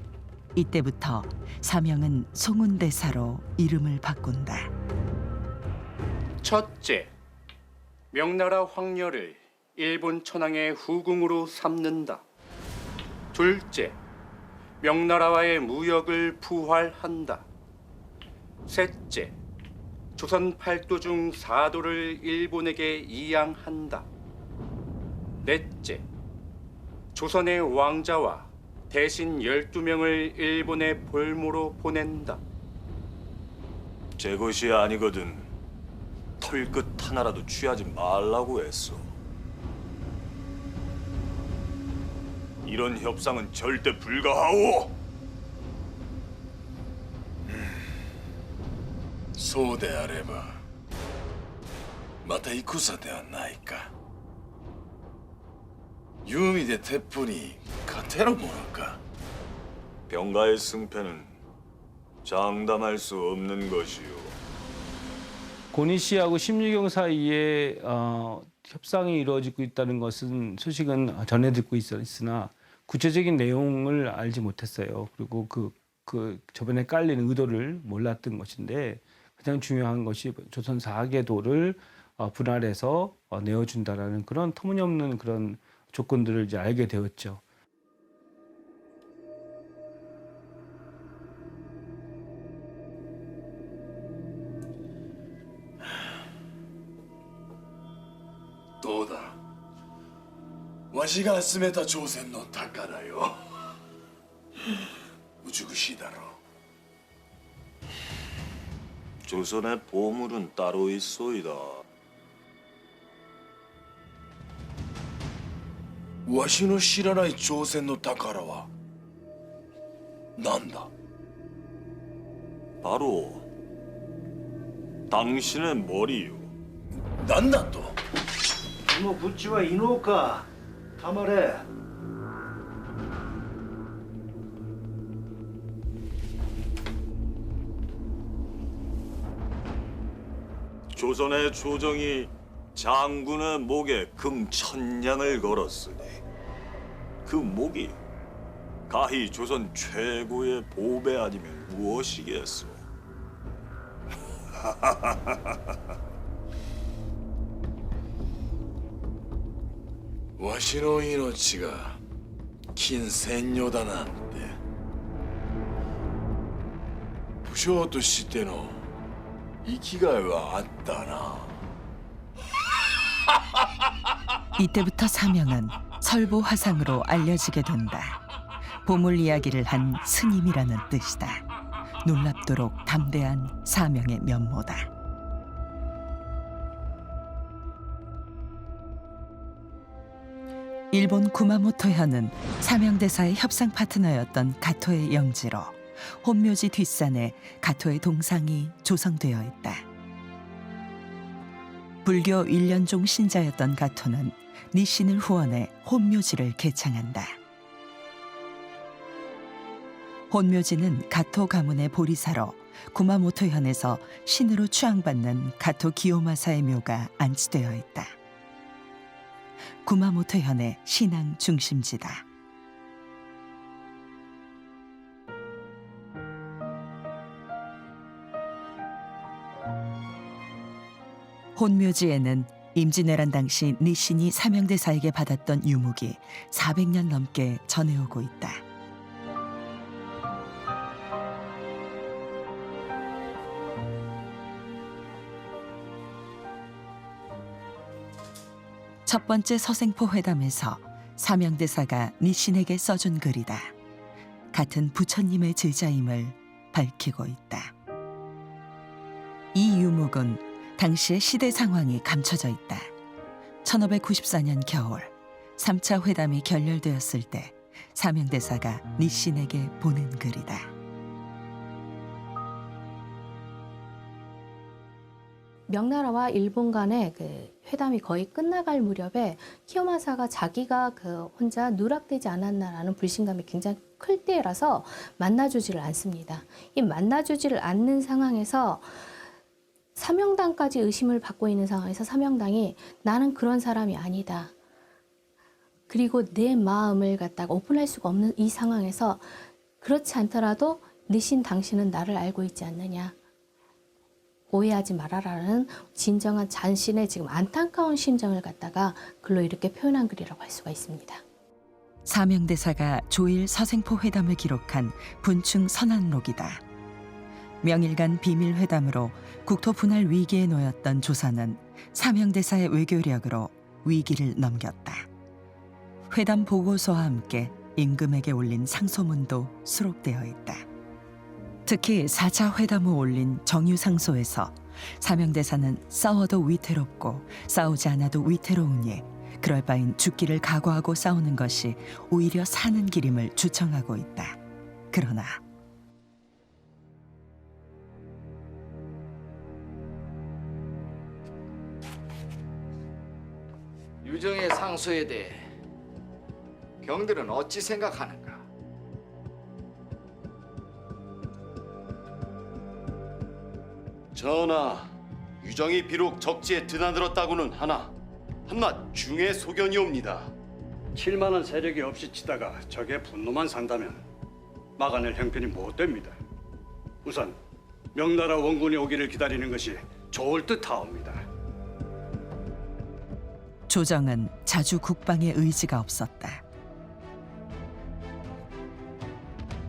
이때부터 사명은 송운대사로 이름을 바꾼다. 첫째, 명나라 황녀를 일본 천황의 후궁으로 삼는다. 둘째, 명나라와의 무역을 부활한다. 셋째, 조선 8도 중 4도를 일본에게 이양한다. 넷째, 조선의 왕자와 대신 12명을 일본의 볼모로 보낸다. 제 것이 아니거든 풀끝 하나라도 취하지 말라고 했어. 이런 협상은 절대 불가하오. そうであればまた戦ではないか。弓で鉄砲に勝てるものか。 병가의 승패는 장담할 수 없는 것이오. 고니 씨하고 심유경 사이에 협상이 이루어지고 있다는 것은 소식은 전해 듣고 있으나 구체적인 내용을 알지 못했어요. 그리고 그 저번에 깔린 의도를 몰랐던 것인데 가장 중요한 것이 조선 4계도를 분할해서 내어준다라는 그런 터무니없는 그런 조건들을 이제 알게 되었죠.どうだ。わしが集めた朝鮮の宝よ。美しいだろう。 조선의 보물은 따로 있소이다. わしの知らない朝鮮の宝は何だ。 바로 당신의 머리요. 何だと。このブッチは異能か。たまれ。 조선의 조정이 장군의 목에 금 1000냥을 걸었으니 그 목이 가히 조선 최고의 보배 아니면 무엇이겠소. わしの命が金千両だなんて武将としての生きがいはあったな。 이때부터 사명은 설보 화상으로 알려지게 된다. 보물 이야기를 한 스님이라는 뜻이다. 놀랍도록 담대한 사명의 면모다. 일본 구마모토현은 사명대사의 협상 파트너였던 가토의 영지로 혼묘지 뒷산에 가토의 동상이 조성되어 있다. 불교 일련종 신자였던 가토는 니신을 후원해 혼묘지를 개창한다. 혼묘지는 가토 가문의 보리사로 구마모토현에서 신으로 추앙받는 가토 기요마사의 묘가 안치되어 있다. 구마모토현의 신앙 중심지다. 혼묘지에는 임진왜란 당시 니신이 사명대사에게 받았던 유목이 400년 넘게 전해오고 있다. 첫 번째 서생포 회담에서 사명대사가 니신에게 써준 글이다. 같은 부처님의 제자임을 밝히고 있다. 이 유목은 당시의 시대 상황이 감춰져 있다. 1594년 겨울 3차 회담이 결렬되었을 때 사명대사가 니신에게 보낸 글이다. 명나라와 일본 간의 그 회담이 거의 끝나갈 무렵에 키요마사가 자기가 혼자 누락되지 않았나라는 불신감이 굉장히 클 때라서 만나주지를 않습니다. 이 만나주지를 않는 상황에서 사명당까지 의심을 받고 있는 상황에서 사명당이 나는 그런 사람이 아니다. 그리고 내 마음을 갖다가 오픈할 수가 없는 이 상황에서 그렇지 않더라도 니신 당신은 나를 알고 있지 않느냐. 오해하지 말아라라는 진정한 자신의 지금 안타까운 심정을 갖다가 글로 이렇게 표현한 글이라고 할 수가 있습니다. 사명대사가 조일 서생포 회담을 기록한 분충 선안록이다. 명일간 비밀 회담으로 국토 분할 위기에 놓였던 조선은 사명대사의 외교력으로 위기를 넘겼다. 회담 보고서와 함께 임금에게 올린 상소문도 수록되어 있다. 특히 4차 회담 후 올린 정유상소에서 사명대사는 싸워도 위태롭고 싸우지 않아도 위태로우니 그럴 바엔 죽기를 각오하고 싸우는 것이 오히려 사는 길임을 주청하고 있다. 그러나 유정의 상소에 대해 경들은 어찌 생각하는가? 전하, 유정이 비록 적지에 드나들었다고는 하나 한낱 중의 소견이옵니다. 7만원 세력이 없이 치다가 적의 분노만 산다면 막아낼 형편이 못 됩니다. 우선 명나라 원군이 오기를 기다리는 것이 좋을 듯하옵니다. 조정은 자주 국방에 의지가 없었다.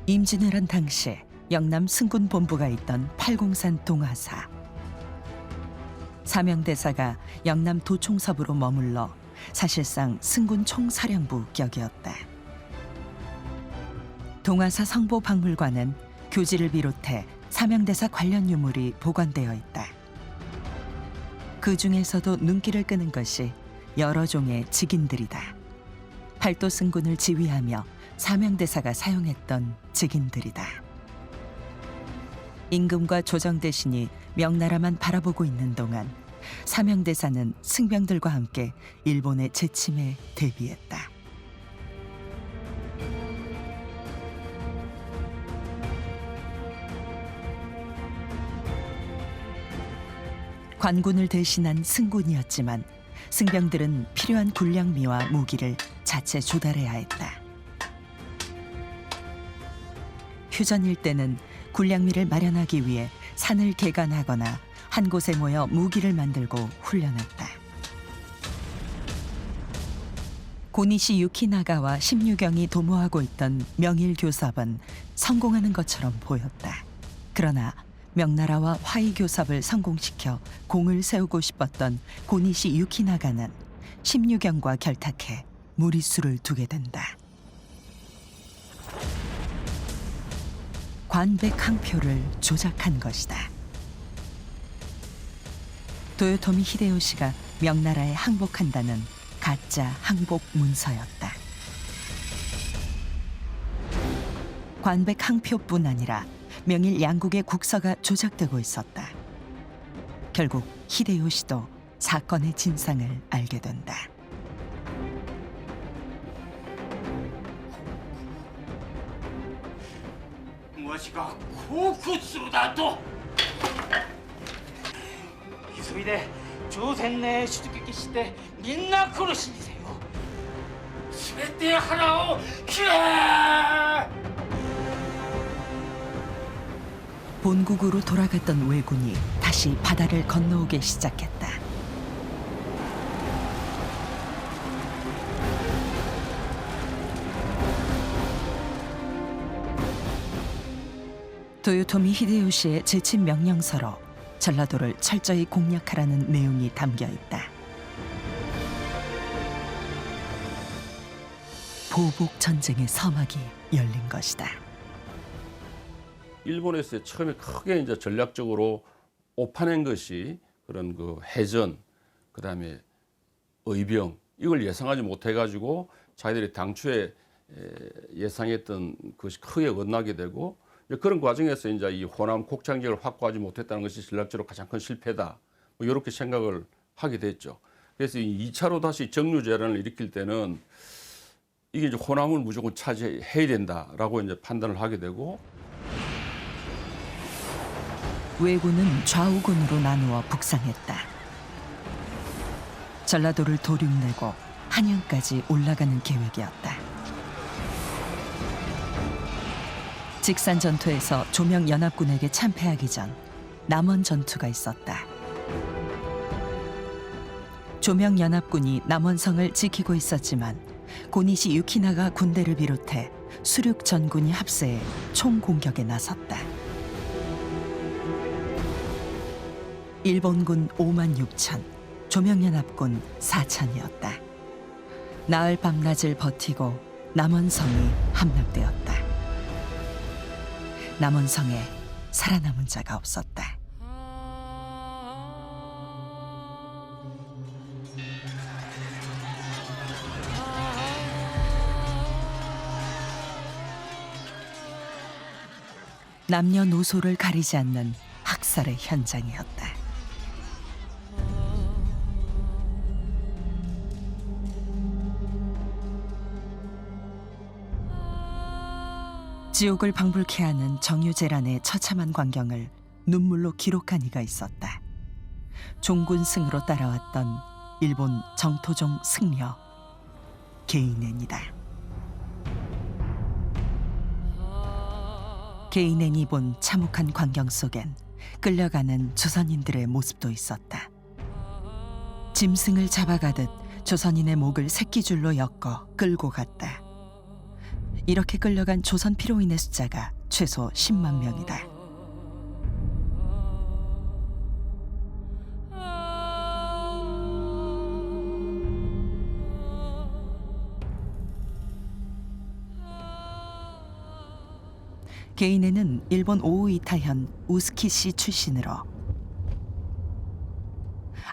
임진왜란 당시 영남 승군 본부가 있던 팔공산 동화사. 사명대사가 영남 도총섭으로 머물러 사실상 승군 총사령부 격이었다. 동화사 성보박물관은 교지를 비롯해 사명대사 관련 유물이 보관되어 있다. 그 중에서도 눈길을 끄는 것이 여러 종의 직인들이다. 팔도 승군을 지휘하며 사명대사가 사용했던 직인들이다. 임금과 조정 대신이 명나라만 바라보고 있는 동안 사명대사는 승병들과 함께 일본의 재침에 대비했다. 관군을 대신한 승군이었지만 승병들은 필요한 군량미와 무기를 자체 조달해야 했다. 휴전일 때는 군량미를 마련하기 위해 산을 개간하거나 한 곳에 모여 무기를 만들고 훈련했다. 고니시 유키나가와 심유경이 도모하고 있던 명일교섭은 성공하는 것처럼 보였다. 그러나 명나라와 화의교섭을 성공시켜 공을 세우고 싶었던 고니시 유키나가는 심유경과 결탁해 무리수를 두게 된다. 관백 항표를 조작한 것이다. 도요토미 히데요시가 명나라에 항복한다는 가짜 항복 문서였다. 관백 항표뿐 아니라 명일 양국의 국서가 조작되고 있었다. 결국 히데요시도 사건의 진상을 알게 된다. 무엇이가 고쿠스로다도 急いで朝鮮ね出撃してみんな殺しにせよ。すべて腹を切れ。 본국으로 돌아갔던 왜군이 다시 바다를 건너오기 시작했다. 도요토미 히데요시의 재침 명령서로 전라도를 철저히 공략하라는 내용이 담겨 있다. 보복 전쟁의 서막이 열린 것이다. 일본에서 처음에 크게 이제 전략적으로 오파낸 것이 그런 그 해전, 그다음에 의병 이걸 예상하지 못해 가지고 자기들이 당초에 예상했던 것이 크게 엇나게 되고 그런 과정에서 이제 이 호남 곡창지역을 확보하지 못했다는 것이 전략적으로 가장 큰 실패다. 뭐 이렇게 생각을 하게 됐죠. 그래서 이 2차로 다시 정류재란을 일으킬 때는 이게 이제 호남을 무조건 차지해야 된다라고 이제 판단을 하게 되고. 왜군은 좌우군으로 나누어 북상했다. 전라도를 도륙내고 한양까지 올라가는 계획이었다. 직산 전투에서 조명연합군에게 참패하기 전 남원 전투가 있었다. 조명연합군이 남원성을 지키고 있었지만 고니시 유키나가 군대를 비롯해 수륙 전군이 합세해 총공격에 나섰다. 일본군 5만 6천, 조명연합군 4천이었다. 나흘 밤낮을 버티고 남원성이 함락되었다. 남원성에 살아남은 자가 없었다. 남녀노소를 가리지 않는 학살의 현장이었다. 지옥을 방불케 하는 정유재란의 처참한 광경을 눈물로 기록한 이가 있었다. 종군승으로 따라왔던 일본 정토종 승려 게이넨이다. 게이넨이 본 참혹한 광경 속엔 끌려가는 조선인들의 모습도 있었다. 짐승을 잡아가듯 조선인의 목을 새끼줄로 엮어 끌고 갔다. 이렇게 끌려간 조선 피로인의 숫자가 최소 10만 명이다. 게이넨은 일본 오우이타현 우스키시 출신으로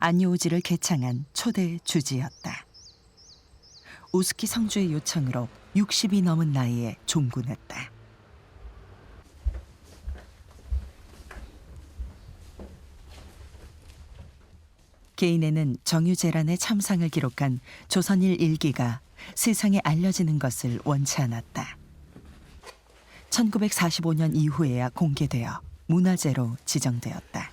안요우지를 개창한 초대 주지였다. 우스키 성주의 요청으로 60이 넘은 나이에 종군했다. 게이넨은 정유재란의 참상을 기록한 조선일 일기가 세상에 알려지는 것을 원치 않았다. 1945년 이후에야 공개되어 문화재로 지정되었다.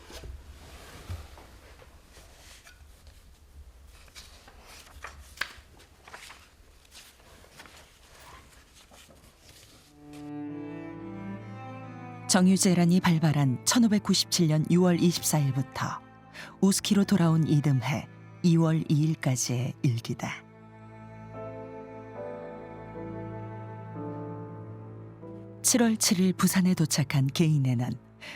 정유재란이 발발한 1597년 6월 24일부터 우스키로 돌아온 이듬해 2월 2일까지의 일기다. (7월 7일) 부산에 도착한 게이넨은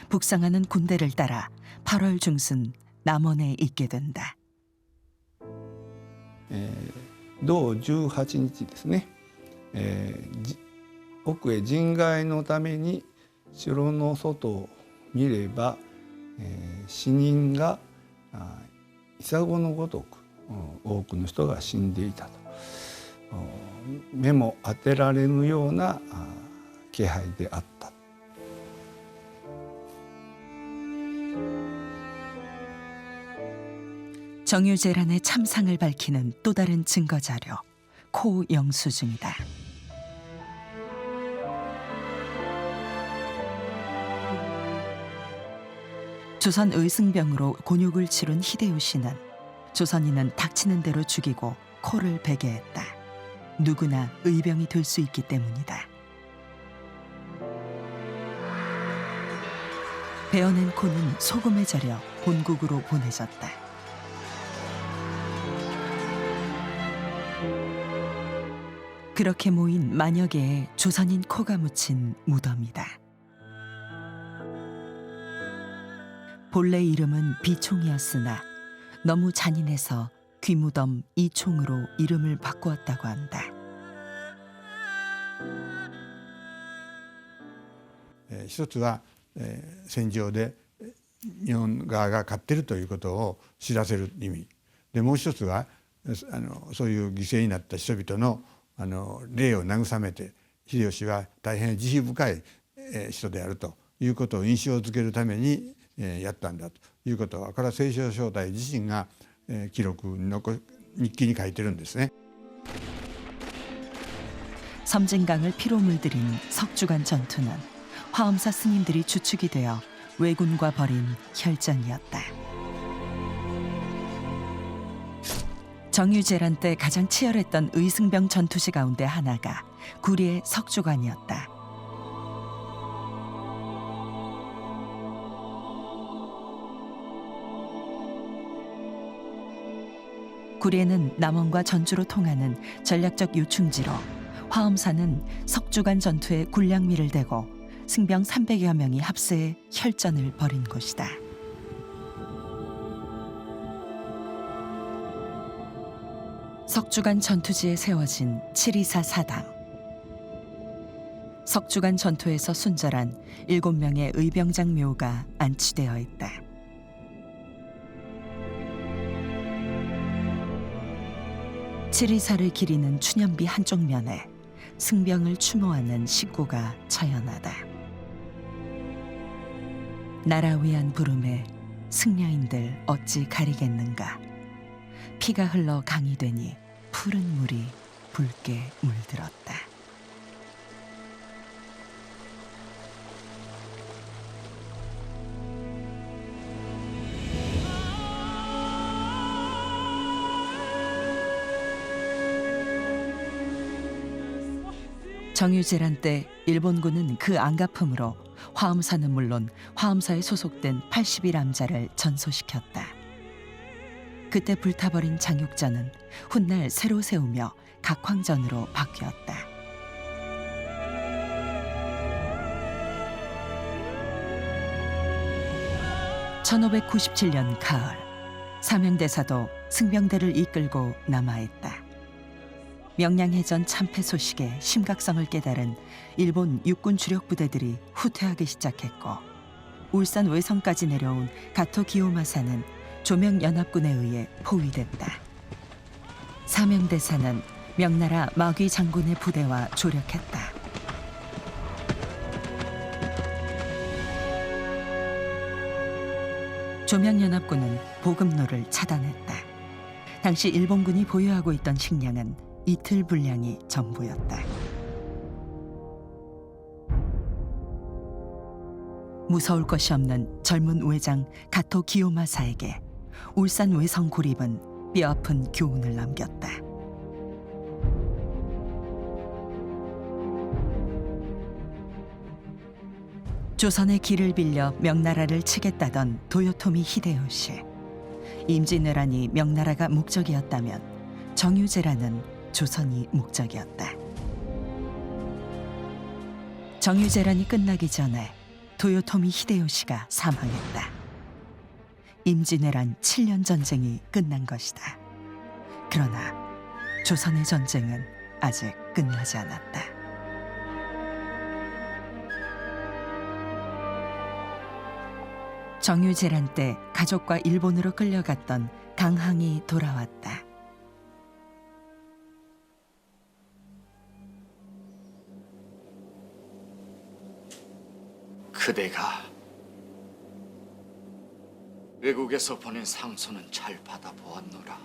북상하는 군대를 따라 8월 중순 남원에 있게 된다. 同18日ですね、奥へ陣替えのために城の外を見れば、死人が潔のごとく多くの人が死んでいたと、目も当てられぬような気配であった。 정유재란의 참상을 밝히는 또 다른 증거 자료, 코 영수증이다. 조선 의승병으로 곤욕을 치룬 히데요시는 조선인은 닥치는 대로 죽이고 코를 베게 했다. 누구나 의병이 될 수 있기 때문이다. 베어낸 코는 소금에 절여 본국으로 보내졌다. 그렇게 모인 만여 개의 조선인 코가 묻힌 무덤이다. 본래 이름은 비총이었으나 너무 잔인해서 귀무덤 이총으로 이름을 바꾸었다고 한다. 一つは戦場で日本側が勝っているということを知らせる意味で、もう一つはそういう犠牲になった人々の霊を慰めて、秀吉は大変慈悲深い人であるということを印象づけるためにやったんだということは、これは清少正代自身が記録日記に書いてるんですね。 섬진강을 피로 물들인 석주간 전투는 화엄사 스님들이 주축이 되어 왜군과 벌인 혈전이었다. 정유재란 때 가장 치열했던 의승병 전투시 가운데 하나가 구리의 석주관이었다. 구리에는 남원과 전주로 통하는 전략적 요충지로 화엄사는 석주간 전투에 군량미를 대고 승병 300여 명이 합세해 혈전을 벌인 곳이다. 석주간 전투지에 세워진 724 사당. 석주간 전투에서 순절한 7명의 의병장 묘가 안치되어 있다. 7위사를 기리는 추념비 한쪽 면에 승병을 추모하는 식구가 처연하다. 나라 위한 부름에 승려인들 어찌 가리겠는가. 피가 흘러 강이 되니 푸른 물이 붉게 물들었다. 정유재란 때 일본군은 그 안가품으로 화엄사는 물론 화엄사에 소속된 81암자를 전소시켰다. 그때 불타버린 장육전은 훗날 새로 세우며 각황전으로 바뀌었다. (1597년) 가을, 사명대사도 승병대를 이끌고 남하했다. 명량해전 참패 소식에 심각성을 깨달은 일본 육군 주력 부대들이 후퇴하기 시작했고, 울산 외성까지 내려온 가토 기요마사는 조명연합군에 의해 포위됐다. 사명대사는 명나라 마귀 장군의 부대와 조력했다. 조명연합군은 보급로를 차단했다. 당시 일본군이 보유하고 있던 식량은 이틀 분량이 전부였다. 무서울 것이 없는 젊은 외장 가토 기요마사에게 울산 외성 고립은 뼈아픈 교훈을 남겼다. 조선의 길을 빌려 명나라를 치겠다던 도요토미 히데요시. 임진왜란이 명나라가 목적이었다면 정유재라는 조선이 목적이었다. 정유재란이 끝나기 전에 도요토미 히데요시가 사망했다. 임진왜란 7년 전쟁이 끝난 것이다. 그러나 조선의 전쟁은 아직 끝나지 않았다. 정유재란 때 가족과 일본으로 끌려갔던 강항이 돌아왔다. 그대가 외국에서 보낸 상소는 잘 받아보았노라.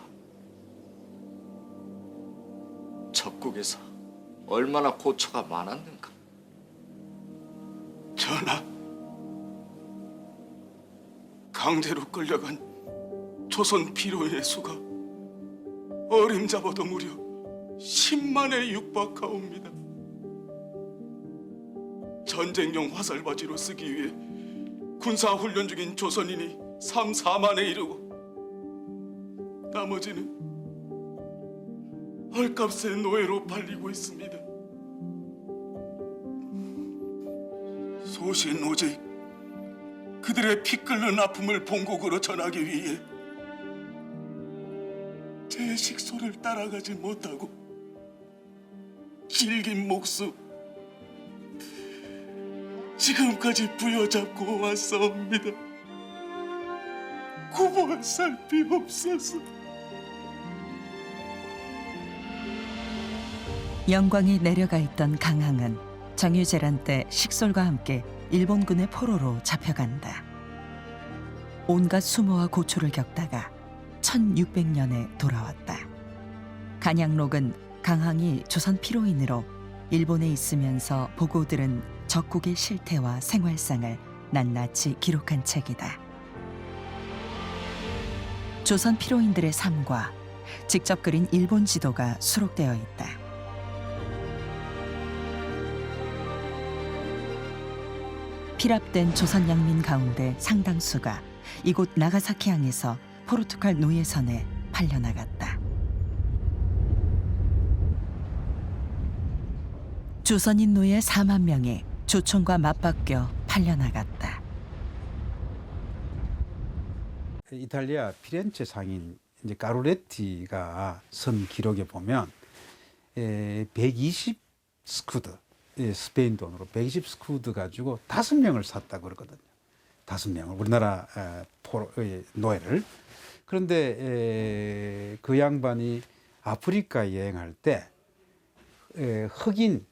적국에서 얼마나 고초가 많았는가. 전하, 강제로 끌려간 조선 피로인의 수가 어림잡아도 무려 10만에 육박하옵니다. 전쟁용 화살바지로 쓰기 위해 군사훈련 중인 조선인이 3, 4만에 이르고 나머지는 헐값의 노예로 팔리고 있습니다. 소신 오직 그들의 피 끓는 아픔을 본국으로 전하기 위해 제 식소를 따라가지 못하고 길긴 목숨 지금까지 부여잡고 왔사옵니다. 구보가 살피옵소서. 영광이 내려가 있던 강항은 정유재란 때 식솔과 함께 일본군의 포로로 잡혀간다. 온갖 수모와 고초를 겪다가 1600년에 돌아왔다. 간양록은 강항이 조선 피로인으로 일본에 있으면서 보고 들은 적국의 실태와 생활상을 낱낱이 기록한 책이다. 조선 피로인들의 삶과 직접 그린 일본 지도가 수록되어 있다. 피랍된 조선 양민 가운데 상당수가 이곳 나가사키항에서 포르투갈 노예선에 팔려나갔다. 조선인 노예 4만 명이 조총과 맞바뀌어 팔려나갔다. 이탈리아 피렌체 상인 이제 가루레티가 쓴 기록에 보면 120 스쿠드, 스페인 돈으로 120 스쿠드 가지고 5명을 샀다 그러거든요. 5명을 우리나라 노예를. 그런데 그 양반이 아프리카 여행할 때 흑인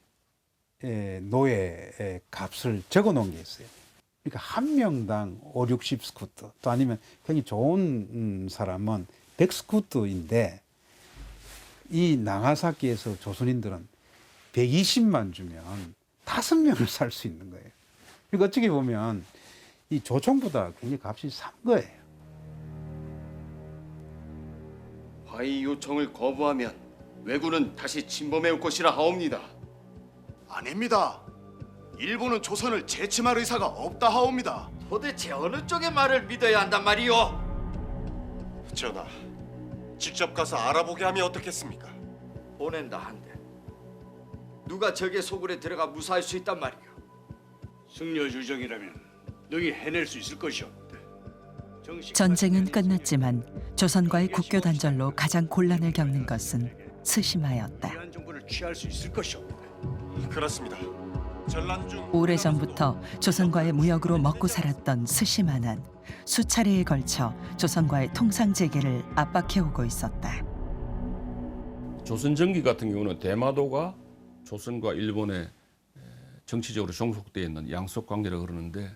노예 값을 적어 놓은 게 있어요. 그러니까 한 명당 5, 60 스쿠트, 또 아니면 굉장히 좋은 사람은 100 스쿠트인데, 이 나가사키에서 조선인들은 120만 주면 5명을 살 수 있는 거예요. 그러니까 어떻게 보면 이 조총보다 굉장히 값이 싼 거예요. 화의 요청을 거부하면 왜군은 다시 침범해 올 것이라 하옵니다. 아닙니다. 일본은 조선을 재침할 의사가 없다 하옵니다. 도대체 어느 쪽의 말을 믿어야 한단 말이오? 전하, 직접 가서 알아보게 하면 어떻겠습니까? 보낸다 한데 누가 적의 소굴에 들어가 무사할 수 있단 말이오? 승려 주정이라면 능히 해낼 수 있을 것이옵니다. 전쟁은 끝났지만 조선과의 국교 단절로 가장 곤란을 겪는 것은 스시마였다. 정부를 취할 수 있을 것이옵니다. 그렇습니다. 전란 중 오래전부터 조선과의 무역으로 먹고 살았던 스시마는 수차례에 걸쳐 조선과의 통상 재개를 압박해오고 있었다. 조선 전기 같은 경우는 대마도가 조선과 일본의 정치적으로 종속되어 있는 양속 관계라 그러는데,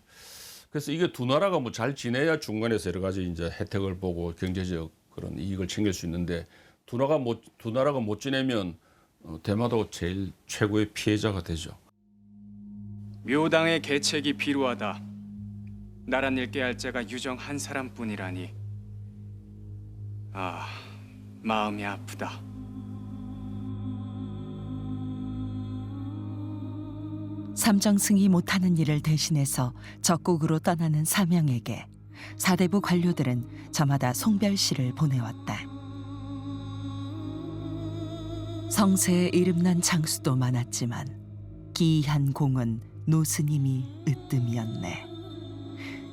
그래서 이게 두 나라가 뭐 잘 지내야 중간에서 여러 가지 이제 혜택을 보고 경제적 그런 이익을 챙길 수 있는데, 두 나라가 못 지내면 대마도가 제일 최고의 피해자가 되죠. 묘당의 계책이 필요하다. 나라 늙게 할 자가 유정 한 사람뿐이라니. 아, 마음이 아프다. 삼정승이 못하는 일을 대신해서 적국으로 떠나는 사명에게 사대부 관료들은 저마다 송별시를 보내왔다. 성세에 이름난 장수도 많았지만 기이한 공은 노스님이 으뜸이었네.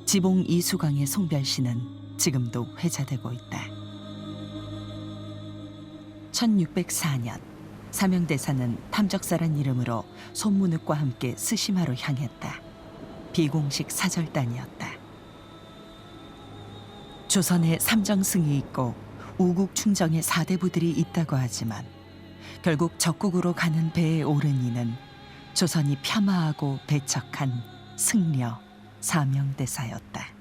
지봉 이수광의 송별시는 지금도 회자되고 있다. 1604년 사명대사는 탐적사란 이름으로 손문흑과 함께 스시마로 향했다. 비공식 사절단이었다. 조선에 삼정승이 있고 우국 충정에 사대부들이 있다고 하지만 결국 적국으로 가는 배에 오른 이는 조선이 폄하하고 배척한 승려 사명대사였다.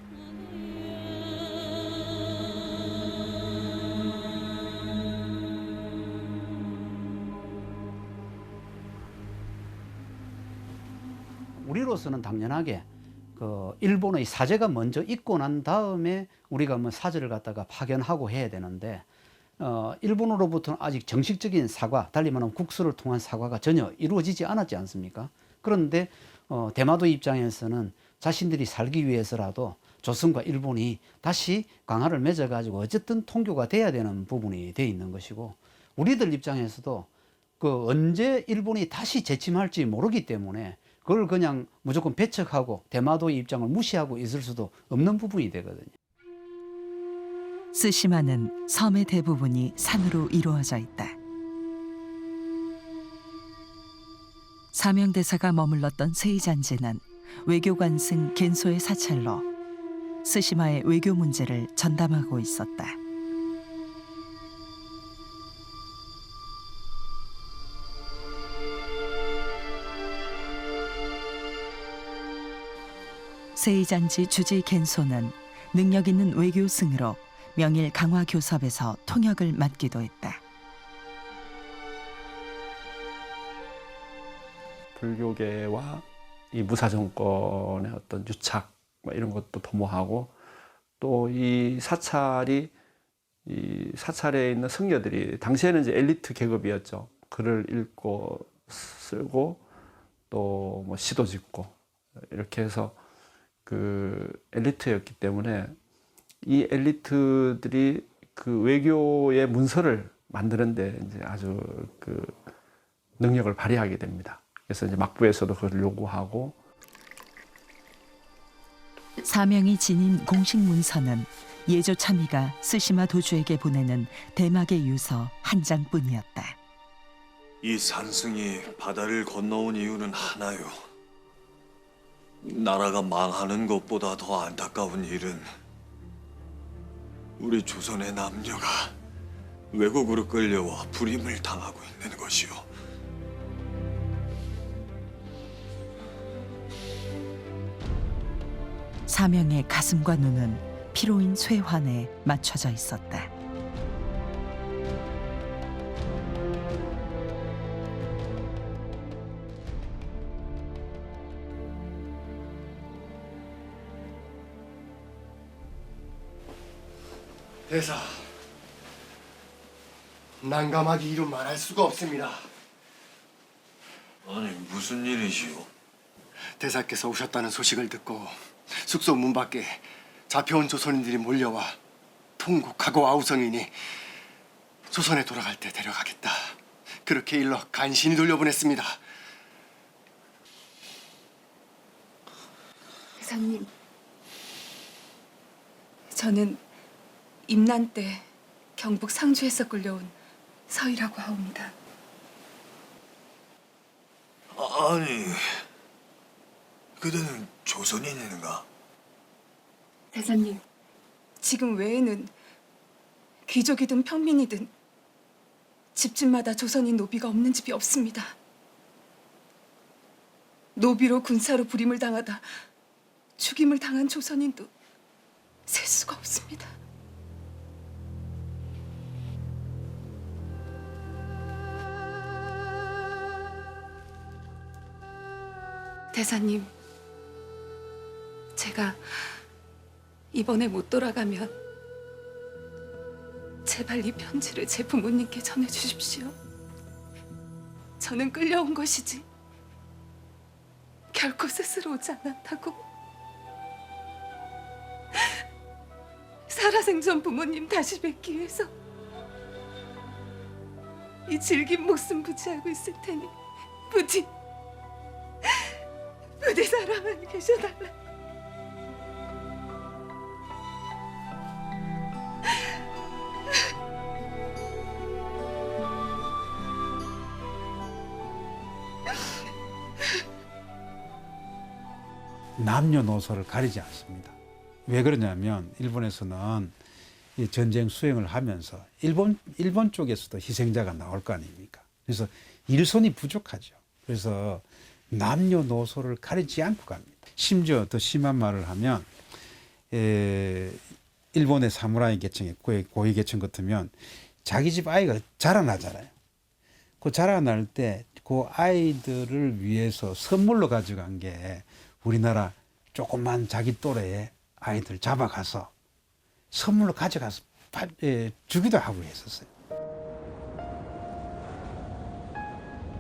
우리로서는 당연하게 그 일본의 사제가 먼저 있고 난 다음에 우리가 뭐 사제를 갖다가 파견하고 해야 되는데, 일본으로부터는 아직 정식적인 사과, 달리 말하면 국수를 통한 사과가 전혀 이루어지지 않았지 않습니까? 그런데 대마도 입장에서는 자신들이 살기 위해서라도 조선과 일본이 다시 강화를 맺어가지고 어쨌든 통교가 돼야 되는 부분이 돼 있는 것이고, 우리들 입장에서도 그 언제 일본이 다시 재침할지 모르기 때문에 그걸 그냥 무조건 배척하고 대마도의 입장을 무시하고 있을 수도 없는 부분이 되거든요. 스시마는 섬의 대부분이 산으로 이루어져 있다. 사명대사가 머물렀던 세이잔지는 외교관승 겐소의 사찰로 스시마의 외교 문제를 전담하고 있었다. 세이잔지 주지 겐소는 능력 있는 외교승으로 명일 강화교섭에서 통역을 맡기도 했다. 불교계와 이 무사정권의 어떤 유착 이런 것도 도모하고, 또 이 사찰에 있는 승려들이 당시에는 이제 엘리트 계급이었죠. 글을 읽고 쓰고 또 뭐 시도 짓고 이렇게 해서 그 엘리트였기 때문에 이 엘리트들이 그 외교의 문서를 만드는데 이제 아주 그 능력을 발휘하게 됩니다. 그래서 이제 막부에서도 그걸 요구하고, 사명이 지닌 공식 문서는 예조 참의가 스시마 도주에게 보내는 대막의 유서 한 장뿐이었다. 이 산승이 바다를 건너온 이유는 하나요. 나라가 망하는 것보다 더 안타까운 일은 우리 조선의 남녀가 외국으로 끌려와 불임을 당하고 있는 것이오. 사명의 가슴과 눈은 피로인 쇠환에 맞춰져 있었다. 대사, 난감하기 이루 말할 수가 없습니다. 아니 무슨 일이시오? 대사께서 오셨다는 소식을 듣고 숙소 문 밖에 잡혀온 조선인들이 몰려와 통곡하고 아우성이니 조선에 돌아갈 때 데려가겠다. 그렇게 일러 간신히 돌려보냈습니다. 대사님, 저는 임난 때 경북 상주에서 끌려온 서희라고 하옵니다. 아니, 그대는 조선인인가? 대사님, 지금 외에는 귀족이든 평민이든 집집마다 조선인 노비가 없는 집이 없습니다. 노비로 군사로 불임을 당하다 죽임을 당한 조선인도 셀 수가 없습니다. 대사님, 제가 이번에 못 돌아가면 제발 이 편지를 제 부모님께 전해주십시오. 저는 끌려온 것이지 결코 스스로 오지 않았다고. 살아생전 부모님 다시 뵙기 위해서 이 질긴 목숨 부지하고 있을 테니 부디 살아만 계셔달라. 남녀노소를 가리지 않습니다. 왜 그러냐면 일본에서는 이 전쟁 수행을 하면서 일본 쪽에서도 희생자가 나올 거 아닙니까? 그래서 일손이 부족하죠. 그래서 남녀노소를 가리지 않고 갑니다. 심지어 더 심한 말을 하면 일본의 사무라이 계층의 고위 계층 같으면 자기 집 아이가 자라나잖아요. 그 자라날 때 그 아이들을 위해서 선물로 가져간 게 우리나라 조그만 자기 또래의 아이들 잡아가서 선물로 가져가서 주기도 하고 했었어요.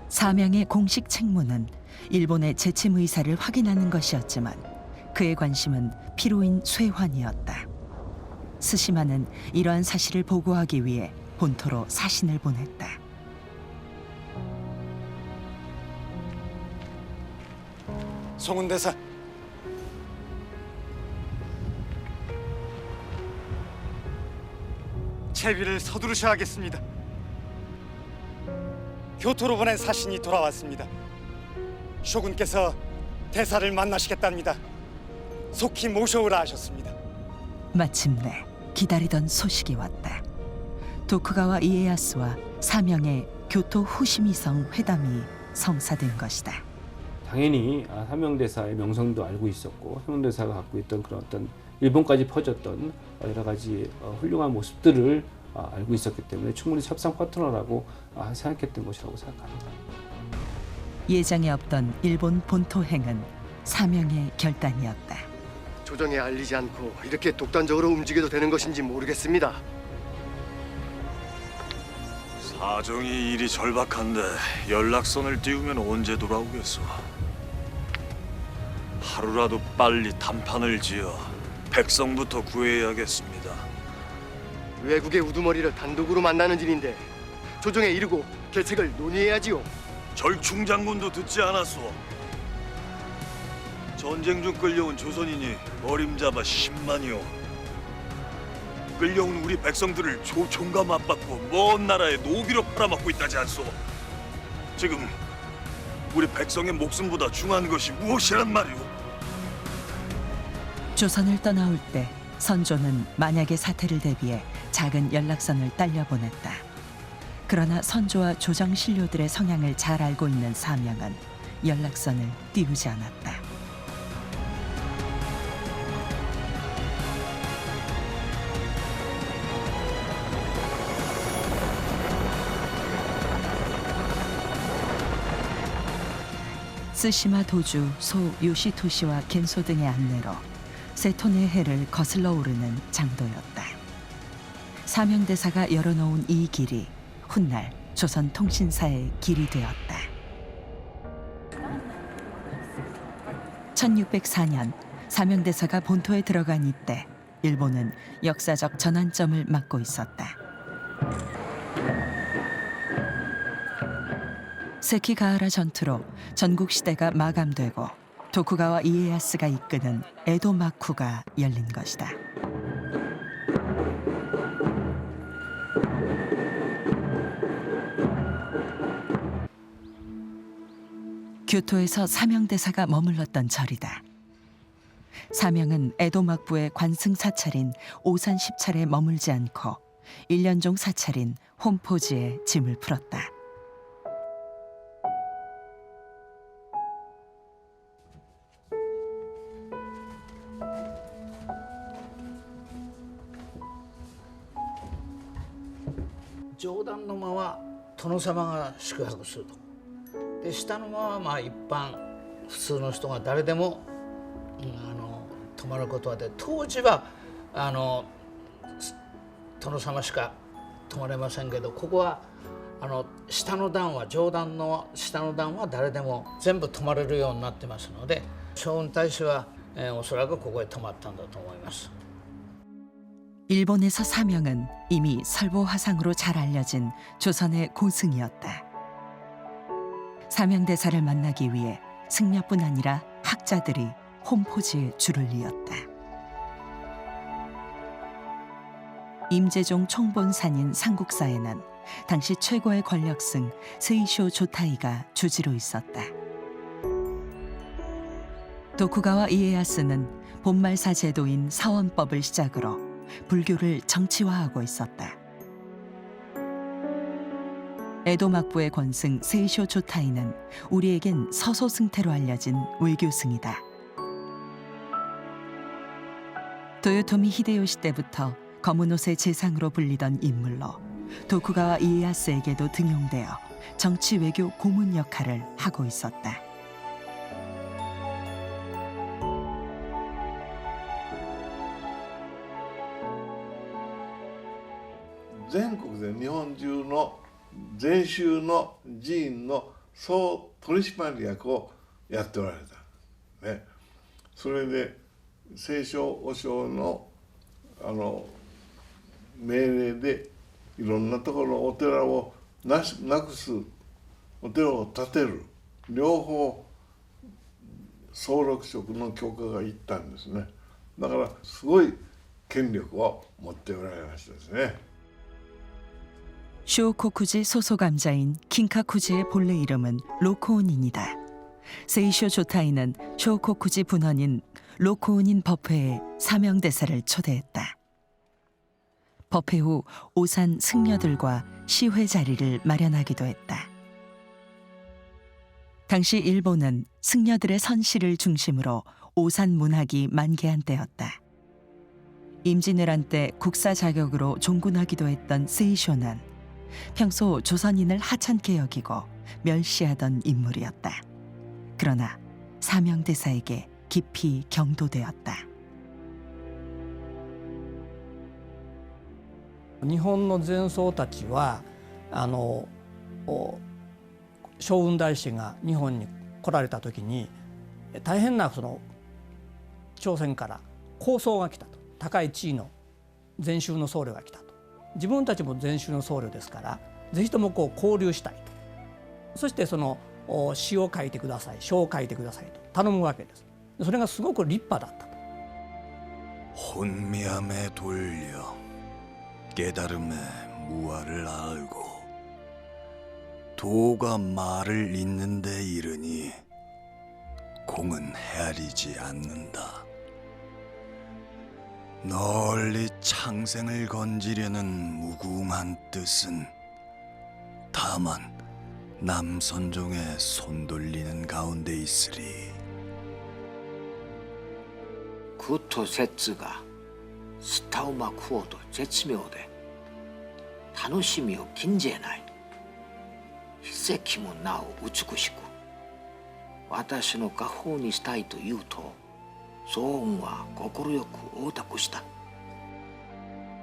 사명의 공식 책무는 일본의 재침 의사를 확인하는 것이었지만 그의 관심은 피로인 쇠환이었다. 스시마는 이러한 사실을 보고하기 위해 본토로 사신을 보냈다. 송은대사, 채비를 서두르셔야겠습니다. 교토로 보낸 사신이 돌아왔습니다. 쇼군께서 대사를 만나시겠답니다. 속히 모셔오라 하셨습니다. 마침내 기다리던 소식이 왔다. 도쿠가와 이에야스와 사명의 교토 후시미성 회담이 성사된 것이다. 당연히 사명대사의 명성도 알고 있었고 사명대사가 갖고 있던 그런 어떤 일본까지 퍼졌던 여러 가지 훌륭한 모습들을 알고 있었기 때문에 충분히 협상 파트너라고 생각했던 것이라고 생각합니다. 예정에 없던 일본 본토행은 사명의 결단이었다. 조정에 알리지 않고 이렇게 독단적으로 움직여도 되는 것인지 모르겠습니다. 사정이 일이 절박한데 연락선을 띄우면 언제 돌아오겠소? 하루라도 빨리 단판을 지어 백성부터 구해야겠습니다. 외국의 우두머리를 단독으로 만나는 일인데 조정에 이르고 계책을 논의해야지요. 절충 장군도 듣지 않았소. 전쟁 중 끌려온 조선인이 어림잡아 10만이요. 끌려온 우리 백성들을 조총과 맞받고 먼 나라에 노비로 팔아먹고 있다지 않소. 지금 우리 백성의 목숨보다 중요한 것이 무엇이란 말이오? 조선을 떠나올 때 선조는 만약의 사태를 대비해 작은 연락선을 딸려 보냈다. 그러나 선조와 조정 신료들의 성향을 잘 알고 있는 사명은 연락선을 띄우지 않았다. 스시마 도주 소 요시토시와 겐소 등의 안내로 세톤의 해를 거슬러 오르는 장도였다. 사명대사가 열어놓은 이 길이 훗날 조선 통신사의 길이 되었다. 1604년 사명대사가 본토에 들어간 이때 일본은 역사적 전환점을 맞고 있었다. 세키가하라 전투로 전국시대가 마감되고 도쿠가와 이에야스가 이끄는 에도 마쿠가 열린 것이다. 교토에서 사명대사가 머물렀던 절이다. 사명은 에도 막부의 관승 사찰인 오산 십찰에 머물지 않고 1년종 사찰인 홈포지에 짐을 풀었다.上段の間は殿様が宿泊すると。で下の間はまあ一般普通の人が誰でも、泊まることはで、当時は殿様しか泊まれませんけど、ここは下の段は上段の下の段は誰でも全部泊まれるようになってますので、将軍大使は、おそらくここへ泊まったんだと思います。 일본에서 사명은 이미 설보화상으로 잘 알려진 조선의 고승이었다. 사명대사를 만나기 위해 승려뿐 아니라 학자들이 홈포지에 줄을 이었다. 임재종 총본산인 상국사에는 당시 최고의 권력승 세이쇼 조타이가 주지로 있었다. 도쿠가와 이에야스는 본말사 제도인 사원법을 시작으로 불교를 정치화하고 있었다. 에도 막부의 권승 세이쇼 조타이는 우리에겐 서소승태로 알려진 외교승이다. 도요토미 히데요시 때부터 검은 옷의 재상으로 불리던 인물로 도쿠가와 이에야스에게도 등용되어 정치 외교 고문 역할을 하고 있었다. 全国で日本中の禅宗の寺院の総取締役をやっておられた、ね、それで清少和尚の命令でいろんなところお寺をなくすお寺を建てる両方総六職の許可がいったんですね。だからすごい権力を持っておられましたですね。 쇼코쿠지 소속감자인 킹카쿠지의 본래 이름은 로코운인이다. 세이쇼 조타이는 쇼코쿠지 분원인 로코운인 법회에 사명대사를 초대했다. 법회 후 오산 승려들과 시회 자리를 마련하기도 했다. 당시 일본은 승려들의 선시를 중심으로 오산 문학이 만개한 때였다. 임진왜란 때 국사 자격으로 종군하기도 했던 세이쇼는 평소 조선인을 하찮게 여기고 멸시하던 인물이었다. 그러나 사명대사에게 깊이 경도되었다. 日本の禅僧たちは将軍大師が日本に来られた時に大変な朝鮮から高僧が来たと、高い地位の禅宗の僧侶が来たと。 自分たちも禅宗の僧侶ですからぜひとも交流したいと。そして詩を書いてください書を書いてくださいと頼むわけです。それがすごく立派だったと。 혼미함에 돌려 깨달음에 무아를 알고 도가 말을 잇는 데 이르니 공은 헤아리지 않는다. 널리 창생을 건지려는 무궁한 뜻은 다만 남선종의 손돌리는 가운데 있으리. 苦と節が吸ったうまくおうと絶妙で楽しみを禁じえない筆跡もなお美しく私の家宝にしたいと言うと騒音は快く応答した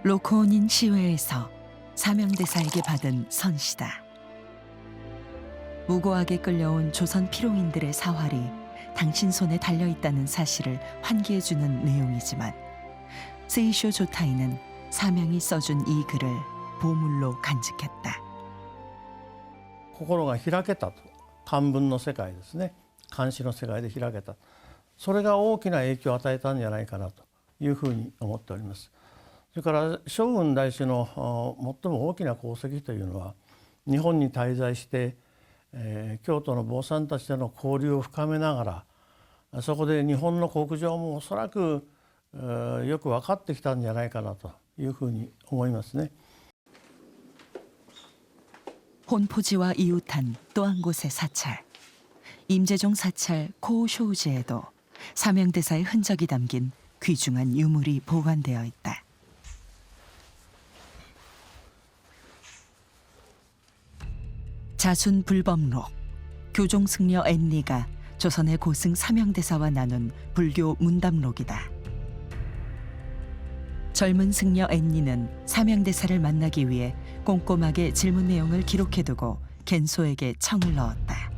로코온인 시회에서 사명대사에게 받은 선시다. 무고하게 끌려온 조선 피롱인들의 사활이 당신 손에 달려있다는 사실을 환기해주는 내용이지만 세이쇼 조타이는 사명이 써준 이 글을 보물로 간직했다. 心が開けたと。漢文の世界ですね。漢詩の世界で開けた。それが大きな影響を与えたんじゃないかなというふうに思っております。それから将軍大師の最も大きな功績というのは日本に滞在して、京都の坊さんたちとの交流を深めながらそこで日本の国情もおそらくよく分かってきたんじゃないかなというふうに思いますね。 혼포지와 이웃한 또 한 곳의 사찰. 임재종 사찰 코우쇼우지에도 사명대사의 흔적이 담긴 귀중한 유물이 보관되어 있다. 자순 불법록. 교종승려 앤리가 조선의 고승 사명대사와 나눈 불교 문답록이다. 젊은 승려 앤리는 사명대사를 만나기 위해 꼼꼼하게 질문 내용을 기록해두고 겐소에게 청을 넣었다.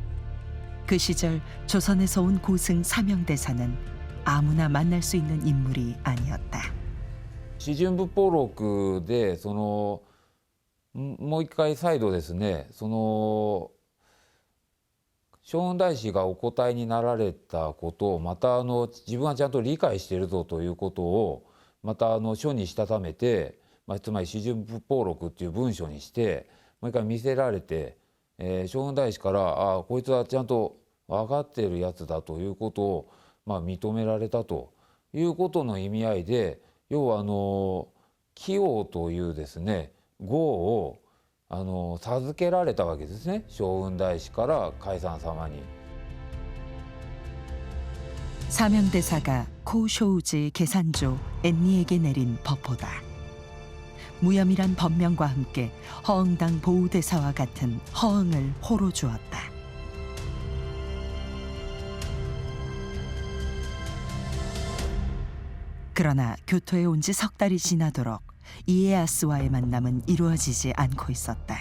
그 시절 조선에서 온 고승 사명대사는 아무나 만날 수 있는 인물이 아니었다. 四順仏法録でもう一回再度ですね将軍大師がお答えになられたことをまた自分はちゃんと理解しているぞということをまた書にしたためて、つまり四順仏法録っていう文章にしてもう一回見せられて、将軍大師からこいつはちゃんと分かっているやつだということを、認められたということの意味合いで要は起王というですね号を授けられたわけですね将軍大師から海山様に。 사명대사가 코우쇼우지 계산조 앤리에게 내린 법호다. 무염이란 법명과 함께 허응당 보우대사와 같은 허응을 호로 주었다. 그러나 교토에 온 지 석 달이 지나도록 이에야스와의 만남은 이루어지지 않고 있었다.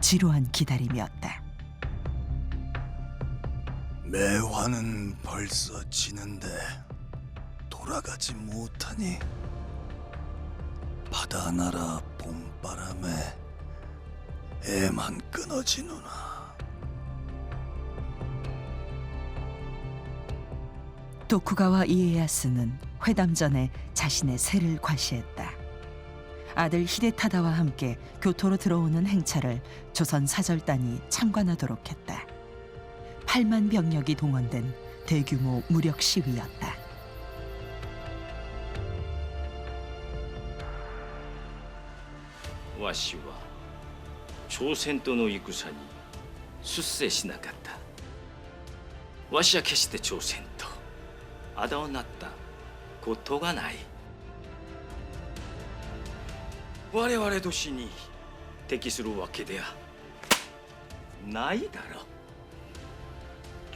지루한 기다림이었다. 매화는 벌써 지는데 돌아가지 못하니 바다나라 봄바람에 애만 끊어지누나. 도쿠가와 이에야스는 회담 전에 자신의 세를 과시했다. 아들 히데타다와 함께 교토로 들어오는 행차를 조선 사절단이 참관하도록 했다. 8만 병력이 동원된 대규모 무력 시위였다. 와시は朝鮮との戦に出征しなかった。わしは決して朝鮮とあだをなったことがない。我々としに敵するわけではないだろう。